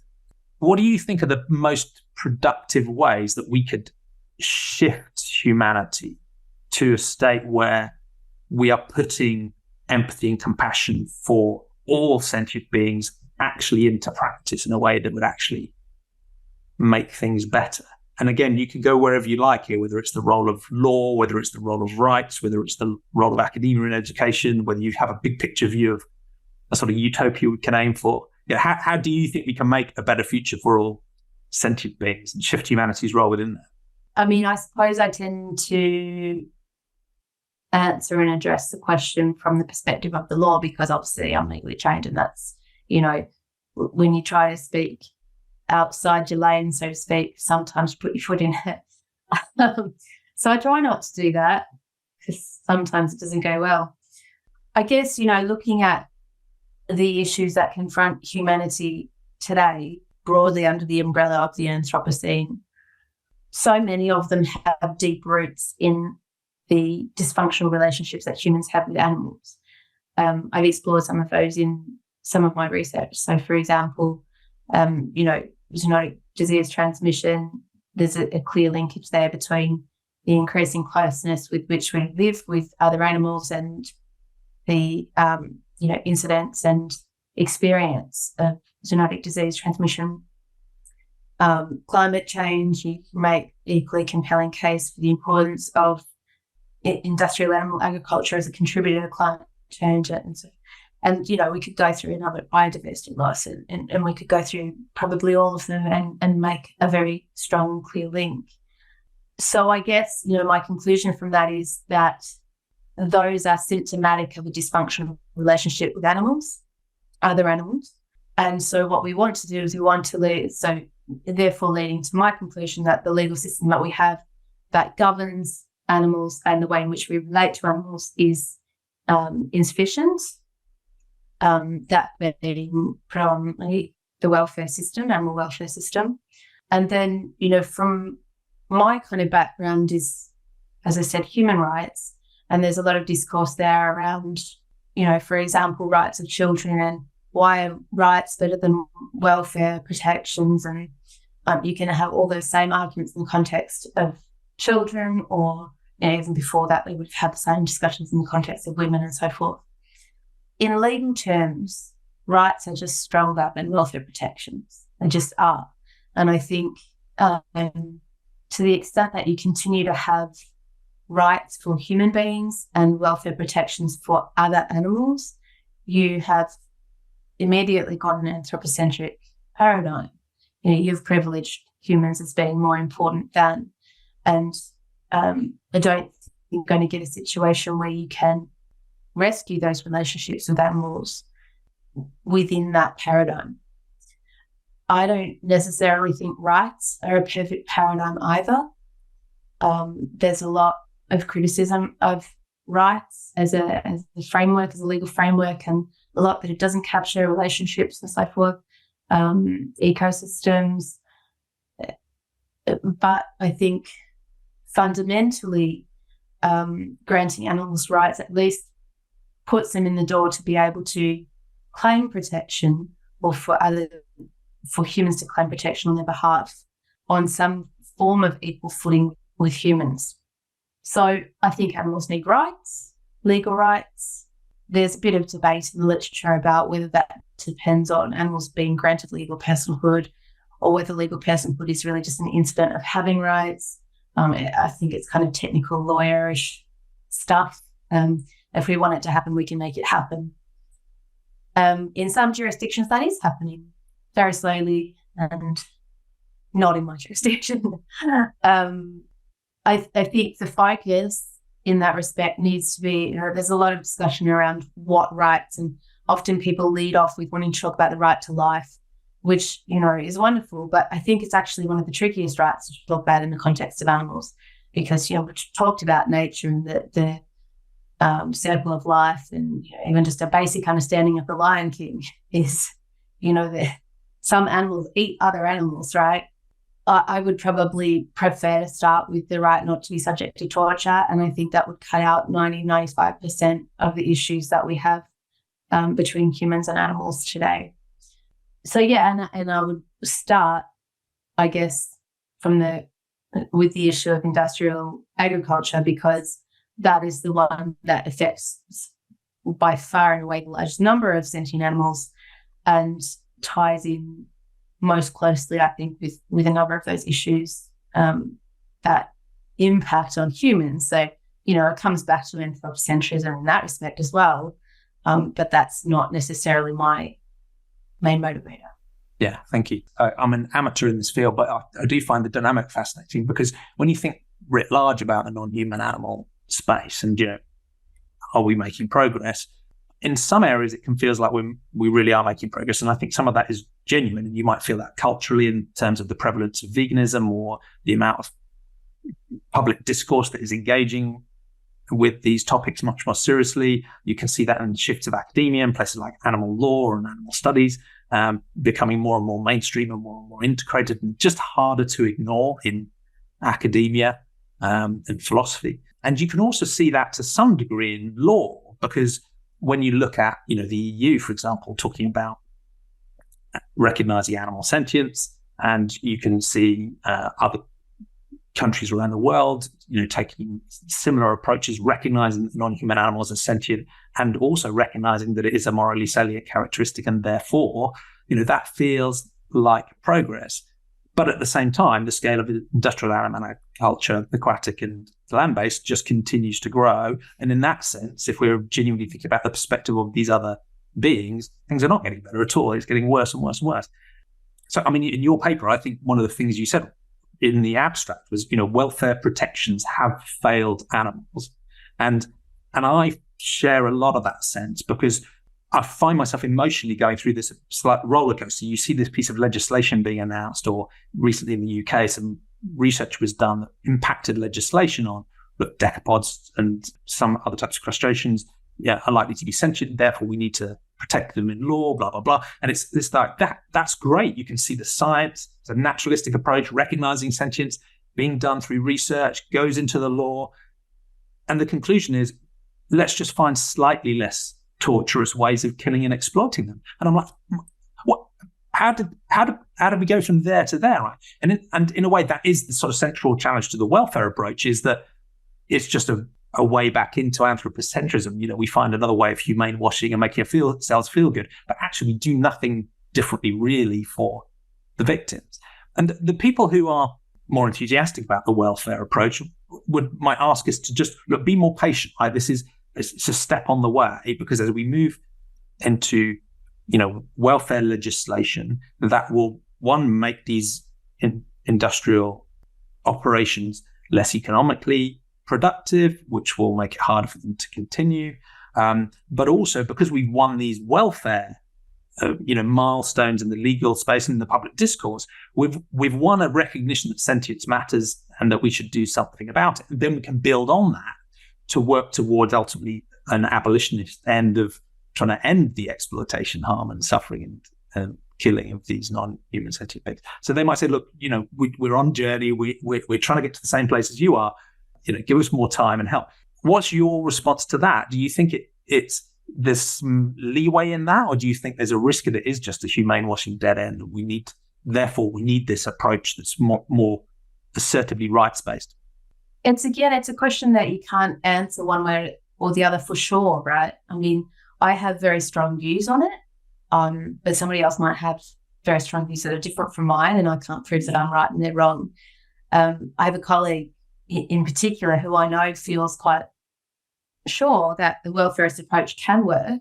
what do you think are the most productive ways that we could shift humanity to a state where we are putting empathy and compassion for all sentient beings actually into practice in a way that would actually make things better? And again, you can go wherever you like here, whether it's the role of law, whether it's the role of rights, whether it's the role of academia in education, whether you have a big picture view of a sort of utopia we can aim for. How do you think we can make a better future for all sentient beings and shift humanity's role within that?
I mean, I suppose I tend to answer and address the question from the perspective of the law, because obviously I'm legally trained, and that's, when you try to speak outside your lane, so to speak, sometimes put your foot in it. So I try not to do that, because sometimes it doesn't go well. I guess, looking at the issues that confront humanity today, broadly under the umbrella of the Anthropocene, so many of them have deep roots in the dysfunctional relationships that humans have with animals. I've explored some of those in some of my research. So, for example, zoonotic disease transmission, there's a clear linkage there between the increasing closeness with which we live with other animals and the incidence and experience of zoonotic disease transmission. Climate change, you make equally compelling case for the importance of industrial animal agriculture as a contributor to climate change. And we could go through another biodiversity loss, and we could go through probably all of them and make a very strong, clear link. So I guess, my conclusion from that is that those are symptomatic of a dysfunctional relationship with animals, other animals. And so what we want to do is we want to lead, so therefore leading to my conclusion that the legal system that we have that governs animals and the way in which we relate to animals is insufficient. That being predominantly the welfare system, animal welfare system. And then, from my kind of background is, as I said, human rights. And there's a lot of discourse there around, for example, rights of children and why are rights better than welfare protections. And you can have all those same arguments in the context of children, or even before that, we would have had the same discussions in the context of women and so forth. In legal terms, rights are just stronger than welfare protections. They just are. And I think to the extent that you continue to have rights for human beings and welfare protections for other animals, you have immediately got an anthropocentric paradigm. You've privileged humans as being more important than. And I don't think you're going to get a situation where you can rescue those relationships with animals within that paradigm. I don't necessarily think rights are a perfect paradigm either. There's a lot of criticism of rights as a framework, as a legal framework, and a lot that it doesn't capture relationships and so forth, ecosystems. But I think fundamentally, granting animals rights at least puts them in the door to be able to claim protection, or for humans to claim protection on their behalf on some form of equal footing with humans. So I think animals need rights, legal rights. There's a bit of debate in the literature about whether that depends on animals being granted legal personhood, or whether legal personhood is really just an incident of having rights. I think it's kind of technical, lawyerish stuff. If we want it to happen, we can make it happen. In some jurisdictions, that is happening very slowly, and not in my jurisdiction. I think the focus in that respect needs to be, there's a lot of discussion around what rights, and often people lead off with wanting to talk about the right to life, which, is wonderful. But I think it's actually one of the trickiest rights to talk about in the context of animals, because, we talked about nature and the circle of life, and even just a basic understanding of the Lion King is, that some animals eat other animals, right? I would probably prefer to start with the right not to be subject to torture, and I think that would cut out 95% of the issues that we have between humans and animals today. So yeah, and I would start, I guess, with the issue of industrial agriculture, because that is the one that affects by far and away the largest number of sentient animals, and ties in most closely, I think, with a number of those issues that impact on humans. So, it comes back to anthropocentrism in that respect as well, but that's not necessarily my main motivator.
Yeah, thank you. I'm an amateur in this field, but I do find the dynamic fascinating, because when you think writ large about the non-human animal space and, are we making progress? In some areas, it can feel like we really are making progress. And I think some of that is genuine. And you might feel that culturally in terms of the prevalence of veganism, or the amount of public discourse that is engaging with these topics much more seriously. You can see that in shifts of academia in places like animal law and animal studies, becoming more and more mainstream and more integrated, and just harder to ignore in academia and philosophy. And you can also see that to some degree in law, because when you look at, the EU, for example, talking about recognizing animal sentience, and you can see other countries around the world, taking similar approaches, recognizing that non-human animals are sentient, and also recognizing that it is a morally salient characteristic, and therefore, that feels like progress. But at the same time, the scale of industrial animal agriculture, aquatic and land-based, just continues to grow. And in that sense, if we're genuinely thinking about the perspective of these other beings, things are not getting better at all. It's getting worse and worse and worse. So, in your paper, I think one of the things you said in the abstract was, welfare protections have failed animals. And I share a lot of that sense, because I find myself emotionally going through this slight roller coaster. You see this piece of legislation being announced, or recently in the UK, some research was done that impacted legislation on, decapods and some other types of crustaceans, are likely to be sentient. Therefore, we need to protect them in law, blah, blah, blah. And it's like that. That's great. You can see the science, it's a naturalistic approach, recognizing sentience being done through research, goes into the law. And the conclusion is, let's just find slightly less torturous ways of killing and exploiting them. And I'm like, what? How did we go from there to there? Right? And in a way, that is the sort of central challenge to the welfare approach, is that it's just a way back into anthropocentrism. We find another way of humane washing and making ourselves feel good, but actually do nothing differently really for the victims. And the people who are more enthusiastic about the welfare approach might ask us to just be more patient. Right? It's a step on the way, because as we move into, welfare legislation, that will, one, make these industrial operations less economically productive, which will make it harder for them to continue. But also because we've won these welfare milestones in the legal space and in the public discourse, we've won a recognition that sentience matters and that we should do something about it. And then we can build on that to work towards ultimately an abolitionist end of trying to end the exploitation, harm and suffering and killing of these non-human sentient beings. So they might say, look, we're on journey, we're trying to get to the same place as you are, give us more time and help. What's your response to that? Do you think there's some leeway in that, or do you think there's a risk that it is just a humane washing dead end? We need this approach that's more assertively rights-based.
It's a question that you can't answer one way or the other for sure, right? I mean, I have very strong views on it, but somebody else might have very strong views that are different from mine, and I can't prove that I'm right and they're wrong. I have a colleague in particular who I know feels quite sure that the welfarist approach can work,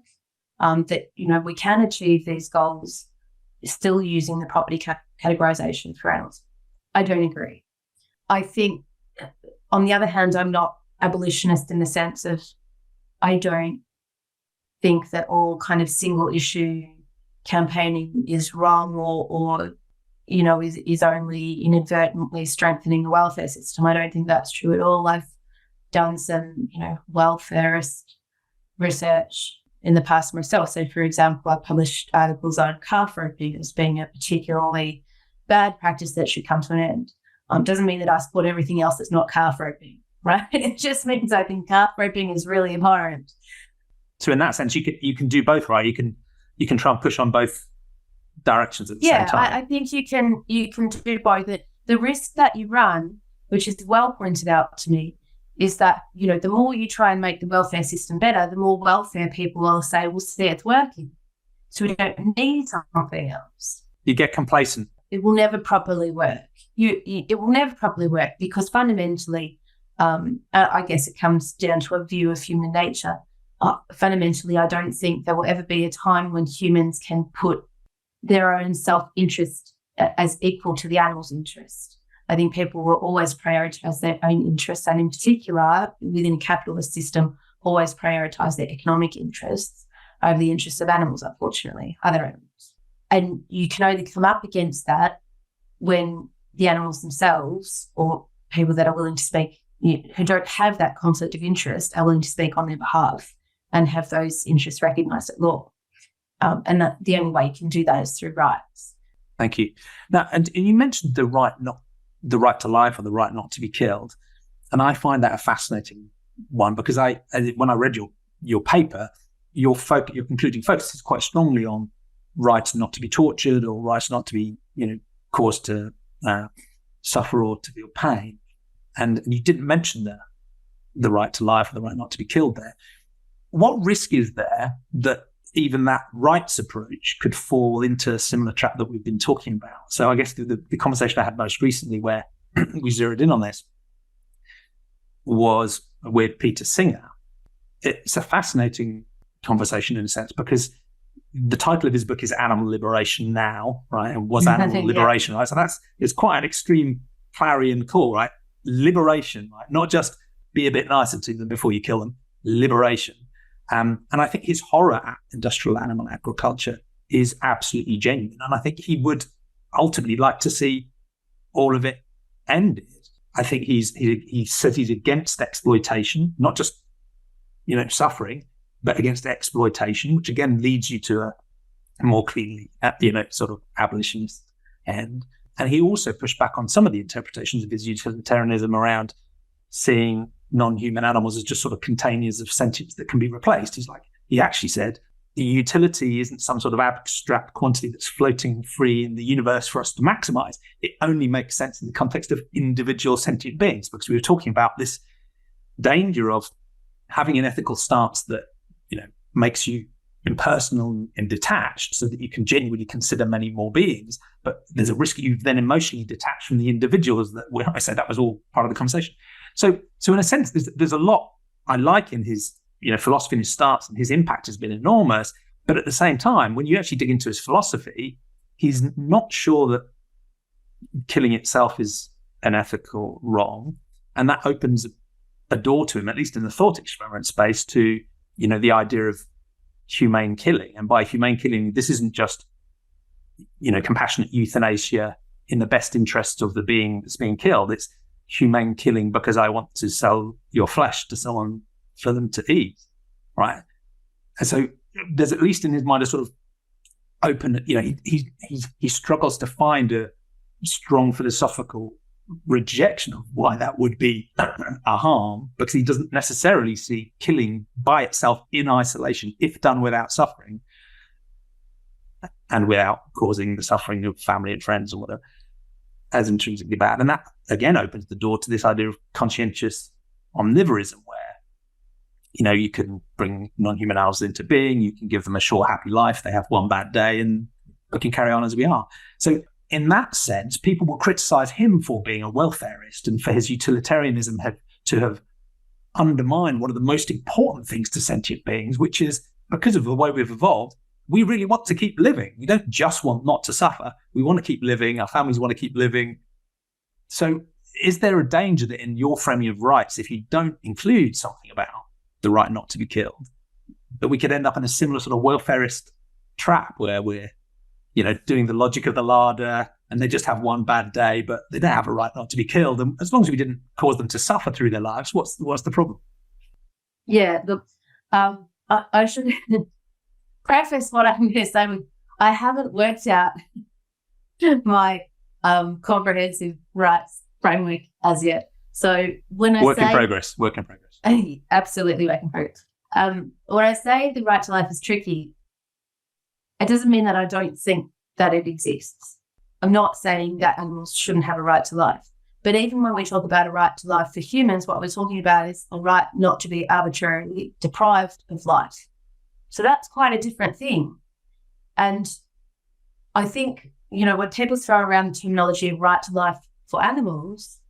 that we can achieve these goals still using the property categorisation for animals. I don't agree. I think, on the other hand, I'm not abolitionist in the sense of I don't think that all kind of single issue campaigning is wrong or is only inadvertently strengthening the welfare system. I don't think that's true at all. I've done some, welfarist research in the past myself. So, for example, I published articles on calf roping as being a particularly bad practice that should come to an end. Doesn't mean that I support everything else that's not calf roping, right? It just means I think calf roping is really abhorrent.
So in that sense, you can do both, right? You can try and push on both directions at the same time.
Yeah, I think you can do both. The risk that you run, which is well pointed out to me, is that, the more you try and make the welfare system better, the more welfare people will say, well, see, it's working. So we don't need something else.
You get complacent.
It will never properly work. It will never properly work because fundamentally, I guess it comes down to a view of human nature. Fundamentally, I don't think there will ever be a time when humans can put their own self-interest as equal to the animal's interest. I think people will always prioritise their own interests, and in particular, within a capitalist system, always prioritise their economic interests over the interests of animals, unfortunately, other animals. And you can only come up against that when the animals themselves or people that are willing to speak, who don't have that conflict of interest, are willing to speak on their behalf and have those interests recognised at law. And that the only way you can do that is through rights.
Thank you. Now, and you mentioned the right to life or the right not to be killed, and I find that a fascinating one because when I read your paper, your concluding focus is quite strongly on rights not to be tortured or rights not to be caused to suffer or to feel pain, and you didn't mention the right to life or the right not to be killed there. What risk is there that even that rights approach could fall into a similar trap that we've been talking about? So I guess the conversation I had most recently where we zeroed in on this was with Peter Singer. It's a fascinating conversation in a sense because the title of his book is Animal Liberation Now, right? And was animal liberation, right? So it's quite an extreme clarion call, right? Liberation, right? Not just be a bit nicer to them before you kill them. Liberation. And I think his horror at industrial animal agriculture is absolutely genuine. And I think he would ultimately like to see all of it ended. I think he says he's against exploitation, not just, suffering, but against exploitation, which again leads you to a more cleanly, sort of abolitionist end. And he also pushed back on some of the interpretations of his utilitarianism around seeing non-human animals as just sort of containers of sentience that can be replaced. He actually said the utility isn't some sort of abstract quantity that's floating free in the universe for us to maximize. It only makes sense in the context of individual sentient beings, because we were talking about this danger of having an ethical stance that makes you impersonal and detached so that you can genuinely consider many more beings. But there's a risk you've then emotionally detached from the individuals that, when I said that was all part of the conversation. So in a sense, there's a lot I like in his philosophy and his stance, and his impact has been enormous. But at the same time, when you actually dig into his philosophy, he's not sure that killing itself is an ethical wrong. And that opens a door to him, at least in the thought experiment space, to, the idea of humane killing. And by humane killing, this isn't just, compassionate euthanasia in the best interests of the being that's being killed. It's humane killing because I want to sell your flesh to someone for them to eat, right? And so there's, at least in his mind, a sort of open, he struggles to find a strong philosophical rejection of why that would be a harm, because he doesn't necessarily see killing by itself in isolation, if done without suffering and without causing the suffering of family and friends or whatever, as intrinsically bad. And that again opens the door to this idea of conscientious omnivorism, where you can bring non-human animals into being, you can give them a short, happy life, they have one bad day, and we can carry on as we are. So in that sense, people will criticize him for being a welfareist and for his utilitarianism to have undermined one of the most important things to sentient beings, which is, because of the way we've evolved, we really want to keep living. We don't just want not to suffer. We want to keep living. Our families want to keep living. So is there a danger that in your framing of rights, if you don't include something about the right not to be killed, that we could end up in a similar sort of welfarist trap where we're, doing the logic of the larder, and they just have one bad day, but they don't have a right not to be killed. And as long as we didn't cause them to suffer through their lives, what's the problem?
Yeah, look, I should preface what I'm going to say with, I haven't worked out my comprehensive rights framework as yet. So when I
work
say...
in progress.
Absolutely work in progress. When I say the right to life is tricky, it doesn't mean that I don't think that it exists. I'm not saying that animals shouldn't have a right to life. But even when we talk about a right to life for humans, what we're talking about is a right not to be arbitrarily deprived of life. So that's quite a different thing. And I think, when people throw around the terminology of right to life for animals,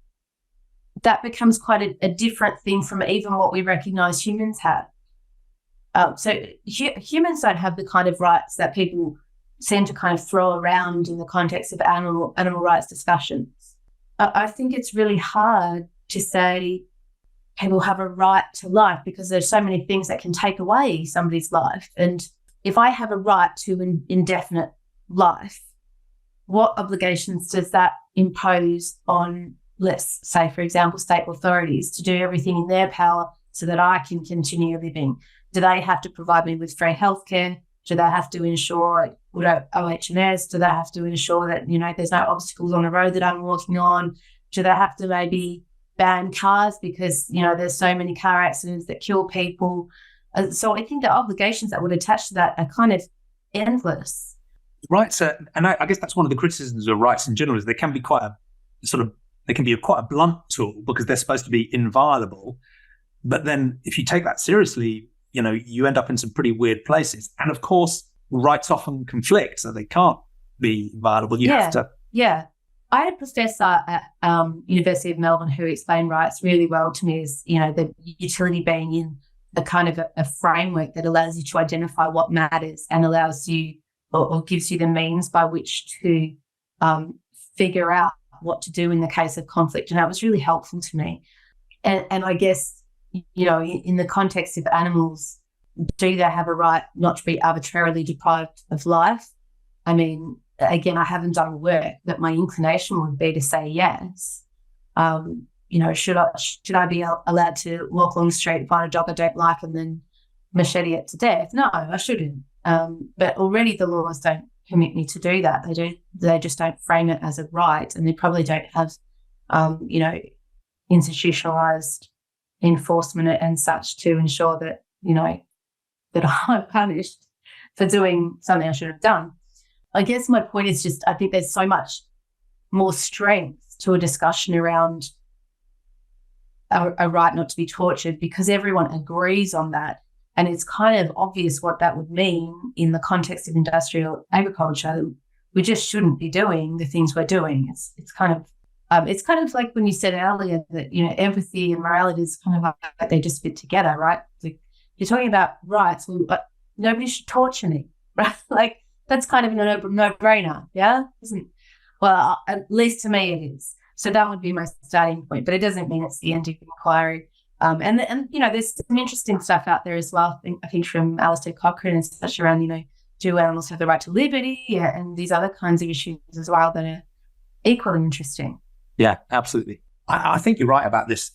that becomes quite a different thing from even what we recognise humans have. So humans don't have the kind of rights that people seem to kind of throw around in the context of animal rights discussions. I think it's really hard to say people have a right to life because there's so many things that can take away somebody's life. And if I have a right to an indefinite life, what obligations does that impose on, let's say, for example, state authorities to do everything in their power so that I can continue living? Do they have to provide me with free healthcare? Do they have to ensure OH&S? Do they have to ensure that, there's no obstacles on the road that I'm walking on? Do they have to maybe ban cars because, there's so many car accidents that kill people? So I think the obligations that would attach to that are kind of endless.
Rights, and I guess that's one of the criticisms of rights in general, is they can be quite a blunt tool because they're supposed to be inviolable. But then if you take that seriously, you end up in some pretty weird places. And of course, rights often conflict, so they can't be inviolable. You have to. Yeah.
I had a professor at University of Melbourne who explained rights really well to me as, the utility being in a kind of a framework that allows you to identify what matters and allows you or gives you the means by which to figure out what to do in the case of conflict. And that was really helpful to me. And I guess, in the context of animals, do they have a right not to be arbitrarily deprived of life? I mean, again, I haven't done work, but my inclination would be to say yes. Should I be allowed to walk along the street, find a dog I don't like, and then machete it to death? No, I shouldn't. But already the laws don't permit me to do that. They just don't frame it as a right, and they probably don't have, institutionalized enforcement and such to ensure that, that I'm punished for doing something I should have done. I guess my point is just, I think there's so much more strength to a discussion around a right not to be tortured because everyone agrees on that. And it's kind of obvious what that would mean in the context of industrial agriculture. We just shouldn't be doing the things we're doing. It's kind of like when you said earlier that, empathy and morality is kind of like they just fit together, right? Like you're talking about rights, but nobody should torture me, right? Like that's kind of a no-brainer, yeah? Well, at least to me it is. So that would be my starting point, but it doesn't mean it's the end of the inquiry. And there's some interesting stuff out there as well. I think from Alistair Cochrane and such around, do animals have the right to liberty? Yeah, and these other kinds of issues as well that are equally interesting.
Yeah, absolutely. I think you're right about this.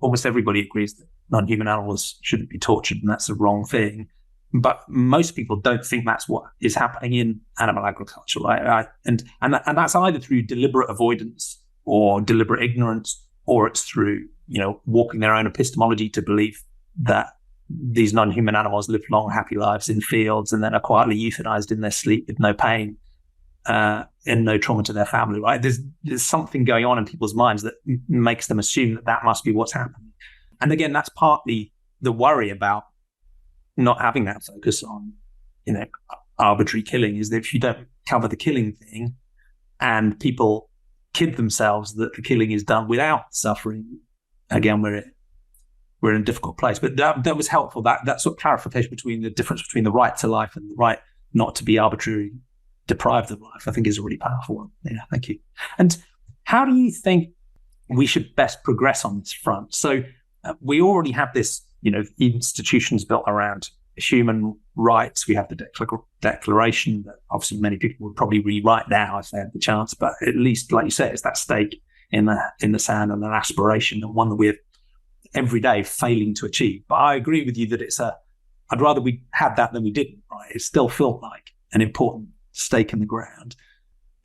Almost everybody agrees that non-human animals shouldn't be tortured, and that's the wrong thing. But most people don't think that's what is happening in animal agriculture, right? And that's either through deliberate avoidance or deliberate ignorance, or it's through walking their own epistemology to believe that these non-human animals live long, happy lives in fields and then are quietly euthanized in their sleep with no pain and no trauma to their family, right? There's something going on in people's minds that makes them assume that must be what's happening. And again, that's partly the worry about not having that focus on, arbitrary killing, is that if you don't cover the killing thing and people kid themselves that the killing is done without suffering, again, we're in a difficult place. But that was helpful. That sort of clarification between the difference between the right to life and the right not to be arbitrarily deprived of life, I think is a really powerful one. Yeah, thank you. And how do you think we should best progress on this front? So we already have this, institutions built around human rights. We have the Declaration that obviously many people would probably rewrite now if they had the chance. But at least, like you said, it's that stake in the sand and an aspiration, and one that we're every day failing to achieve. But I agree with you that I'd rather we had that than we didn't, right? It still felt like an important stake in the ground.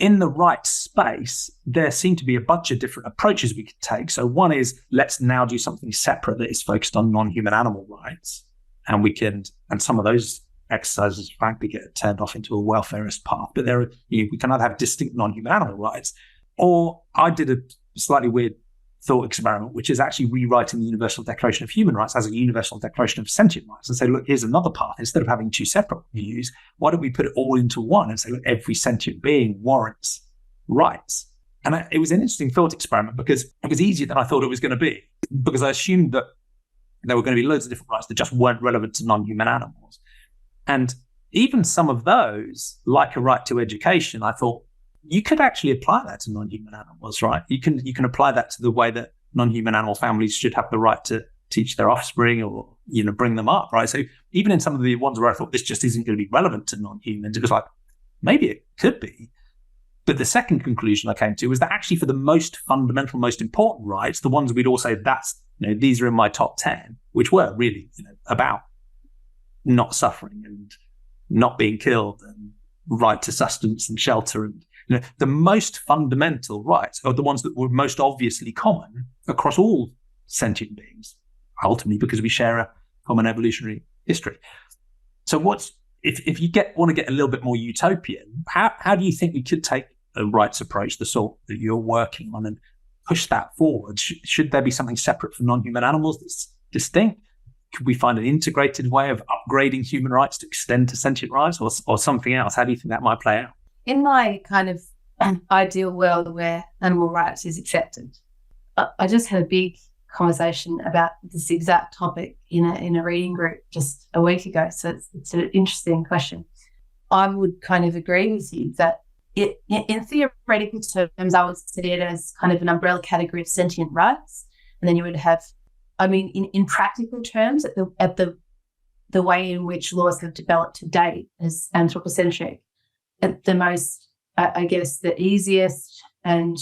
In the right space, there seem to be a bunch of different approaches we could take. So one is, let's now do something separate that is focused on non-human animal rights. And some of those exercises, frankly, get turned off into a welfarist path. But we can either have distinct non-human animal rights, or I did a slightly weird thought experiment, which is actually rewriting the Universal Declaration of Human Rights as a Universal Declaration of Sentient Rights, and say, look, here's another path. Instead of having two separate views, why don't we put it all into one and say, look, every sentient being warrants rights? And it was an interesting thought experiment because it was easier than I thought it was going to be, because I assumed that there were going to be loads of different rights that just weren't relevant to non-human animals. And even some of those, like a right to education, I thought, you could actually apply that to non-human animals, right? You can apply that to the way that non-human animal families should have the right to teach their offspring or, bring them up, right? So even in some of the ones where I thought this just isn't going to be relevant to non-humans, it was like, maybe it could be. But the second conclusion I came to was that actually for the most fundamental, most important rights, the ones we'd all say these are in my top 10, which were really, about not suffering and not being killed and right to sustenance and shelter, and the most fundamental rights are the ones that were most obviously common across all sentient beings, ultimately because we share a common evolutionary history. So if you want to get a little bit more utopian, how do you think we could take a rights approach, the sort that you're working on, and push that forward? Should there be something separate for non-human animals that's distinct? Could we find an integrated way of upgrading human rights to extend to sentient rights, or something else? How do you think that might play out?
In my kind of ideal world where animal rights is accepted, I just had a big conversation about this exact topic in a reading group just a week ago. So it's an interesting question. I would kind of agree with you that in theoretical terms, I would see it as kind of an umbrella category of sentient rights, and then you would have, in practical terms, at the way in which laws have developed to date as anthropocentric, at the most, I guess, the easiest, and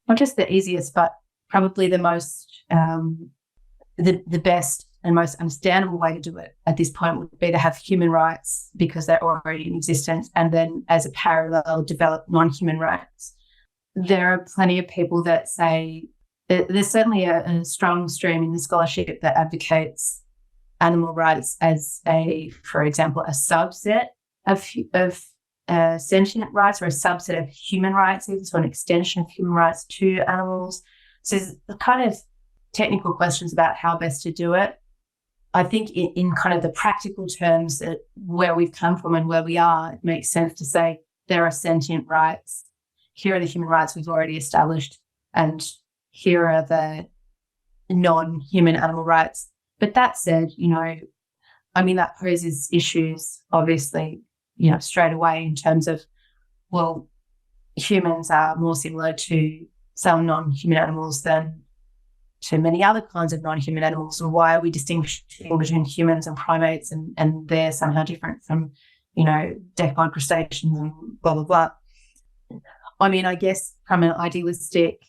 not just the easiest, but probably the most, the best and most understandable way to do it at this point would be to have human rights because they're already in existence, and then as a parallel develop non-human rights. There are plenty of people that say there's certainly a strong stream in the scholarship that advocates animal rights as for example, a subset of sentient rights, or a subset of human rights, even so an extension of human rights to animals. So there's the kind of technical questions about how best to do it. I think in kind of the practical terms that where we've come from and where we are, it makes sense to say there are sentient rights. Here are the human rights we've already established, and here are the non-human animal rights. But that said, that poses issues, obviously, straight away in terms of, well, humans are more similar to some non-human animals than to many other kinds of non-human animals, or why are we distinguishing between humans and primates and they're somehow different from, decapod crustaceans and blah, blah, blah. I mean, I guess from an idealistic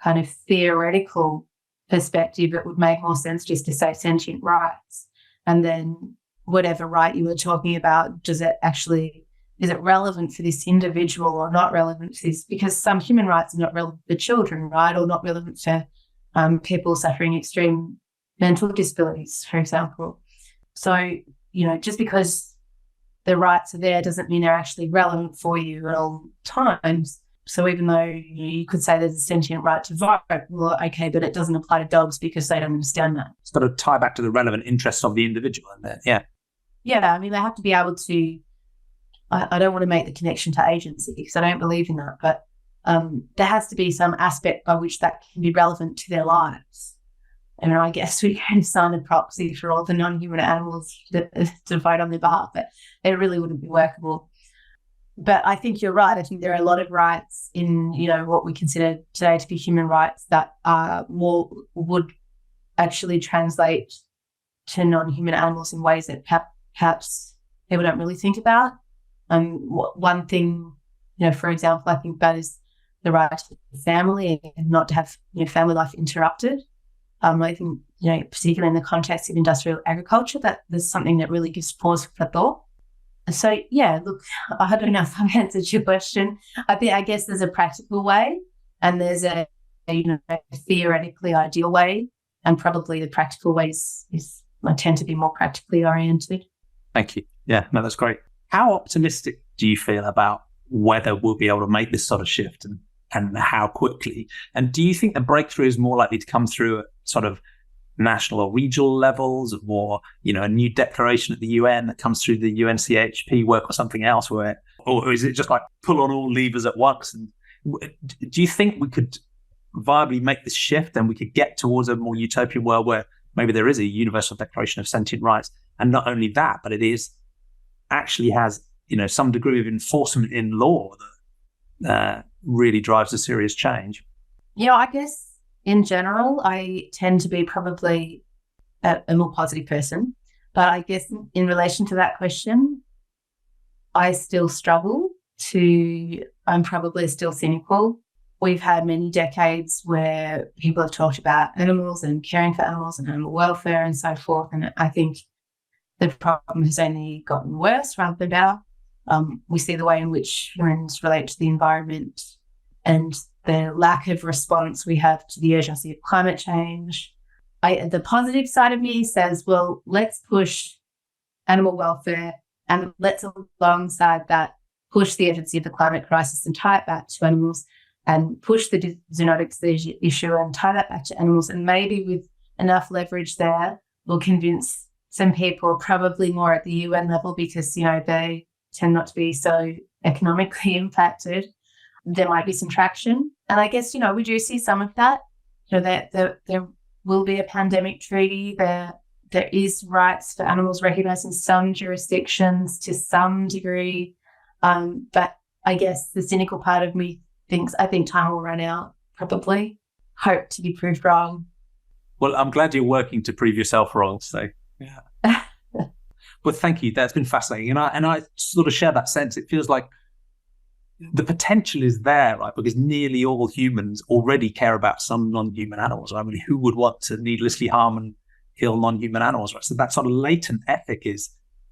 kind of theoretical perspective, it would make more sense just to say sentient rights, and then whatever right you were talking about, is it relevant for this individual or not relevant for this? Because some human rights are not relevant for children, right, or not relevant for people suffering extreme mental disabilities, for example. So, just because the rights are there doesn't mean they're actually relevant for you at all times. So even though you could say there's a sentient right to vote, well, okay, but it doesn't apply to dogs because they don't understand that.
It's got to tie back to the relevant interests of the individual in there, yeah.
Yeah, I mean, they have to be able to, I don't want to make the connection to agency because I don't believe in that, but there has to be some aspect by which that can be relevant to their lives. And I guess we can sign a proxy for all the non-human animals to vote on their behalf, but it really wouldn't be workable. But I think you're right. I think there are a lot of rights in, what we consider today to be human rights that would actually translate to non-human animals in ways that perhaps people don't really think about. One thing, for example, I think that is the right to family and not to have family life interrupted. I think, particularly in the context of industrial agriculture, that there's something that really gives pause for thought. So, yeah, look, I don't know if I've answered your question. I guess there's a practical way and there's a theoretically ideal way, and probably the practical ways I tend to be more practically oriented.
Thank you. Yeah, no, that's great. How optimistic do you feel about whether we'll be able to make this sort of shift and how quickly? And do you think the breakthrough is more likely to come through at sort of national or regional levels, or a new declaration at the UN that comes through the UNCHP work or something else, or is it just like pull on all levers at once? And do you think we could viably make this shift and we could get towards a more utopian world where maybe there is a universal declaration of sentient rights, and not only that, but it is actually has some degree of enforcement in law that really drives a serious change?
I guess in general, I tend to be probably a more positive person. But I guess in relation to that question, I still struggle I'm probably still cynical. We've had many decades where people have talked about animals and caring for animals and animal welfare and so forth. And I think the problem has only gotten worse rather than better. We see the way in which humans relate to the environment and the lack of response we have to the urgency of climate change. The positive side of me says, well, let's push animal welfare and let's alongside that push the urgency of the climate crisis and tie it back to animals, and push the zoonotics issue and tie that back to animals. And maybe with enough leverage there, we'll convince some people, probably more at the UN level, because, they tend not to be so economically impacted. There might be some traction. And I guess, we do see some of that. There will be a pandemic treaty. There is rights for animals recognised in some jurisdictions to some degree. But I guess the cynical part of me I think time will run out, probably. Hope to be proved wrong.
Well, I'm glad you're working to prove yourself wrong. So, yeah. Well, thank you. That's been fascinating. And I sort of share that sense. It feels like the potential is there, right? Because nearly all humans already care about some non-human animals. I mean, who would want to needlessly harm and kill non-human animals, right? So that sort of latent ethic is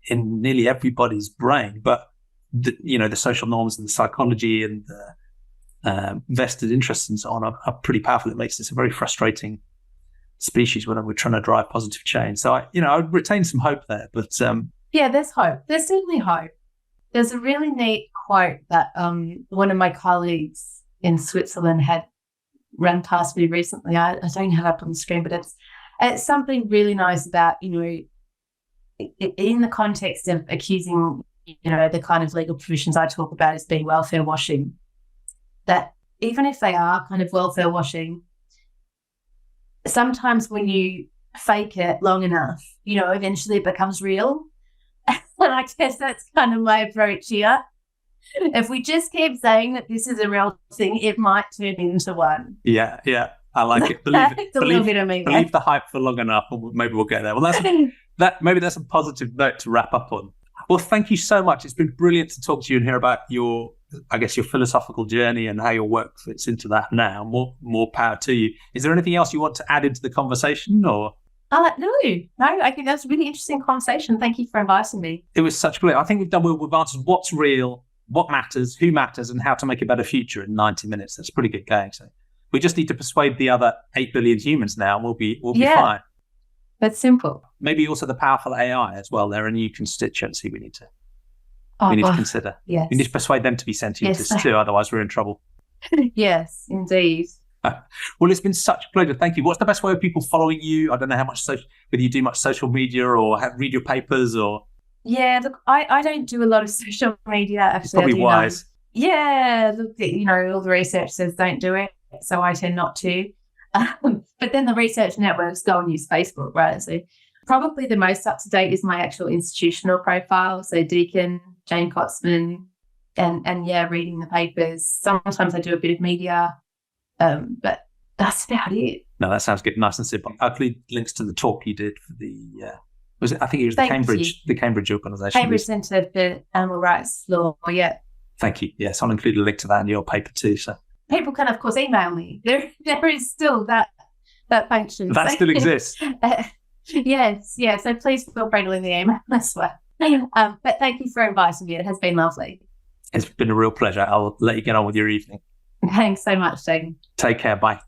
in nearly everybody's brain. But, the social norms and the psychology and the vested interests and so on are pretty powerful. It makes this a very frustrating species when we're trying to drive positive change. So I would retain some hope there. But
yeah, there's hope. There's certainly hope. There's a really neat quote that one of my colleagues in Switzerland had run past me recently. I don't have it up on the screen, but it's something really nice about, in the context of accusing, the kind of legal provisions I talk about as being welfare washing, that even if they are kind of welfare washing, sometimes when you fake it long enough, eventually it becomes real. And I guess that's kind of my approach here. If we just keep saying that this is a real thing, it might turn into one.
Yeah. I like it. Believe it.
A little bit of me.
Believe the hype for long enough, and maybe we'll get there. Well, maybe that's a positive note to wrap up on. Well, thank you so much. It's been brilliant to talk to you and hear about your philosophical journey and how your work fits into that now. More power to you. Is there anything else you want to add into the conversation, or?
No, I think that's a really interesting conversation. Thank you for inviting me.
It was such great. I think we've answered what's real, what matters, who matters, and how to make a better future in 90 minutes. That's pretty good going. So we just need to persuade the other 8 billion humans now, and we'll be fine.
That's simple.
Maybe also the powerful AI as well. They're a new constituency we need to consider.
Yes.
We need to persuade them to be sentientists too, otherwise we're in trouble.
Yes, indeed.
Well, it's been such a pleasure. Thank you. What's the best way of people following you? I don't know how much whether you do much social media or read your papers or.
Yeah, look, I don't do a lot of social media. Actually,
it's probably wise.
Yeah, look, all the research says don't do it, so I tend not to. But then the research networks go and use Facebook, right? So probably the most up to date is my actual institutional profile. So Deakin, Jane Kotzmann, and reading the papers. Sometimes I do a bit of media. But that's about it.
No, that sounds good. Nice and simple. I'll include links to the talk you did for the, I think it was the Cambridge organisation.
Cambridge Centre for Animal Rights Law, yeah.
Thank you. Yes, I'll include a link to that in your paper too. So
people can, of course, email me. There is still that function.
That still exists.
Yes. So please feel free to leave the email as well. But thank you for inviting me. It has been lovely.
It's been a real pleasure. I'll let you get on with your evening.
Thanks so much, Deakin.
Take care. Bye.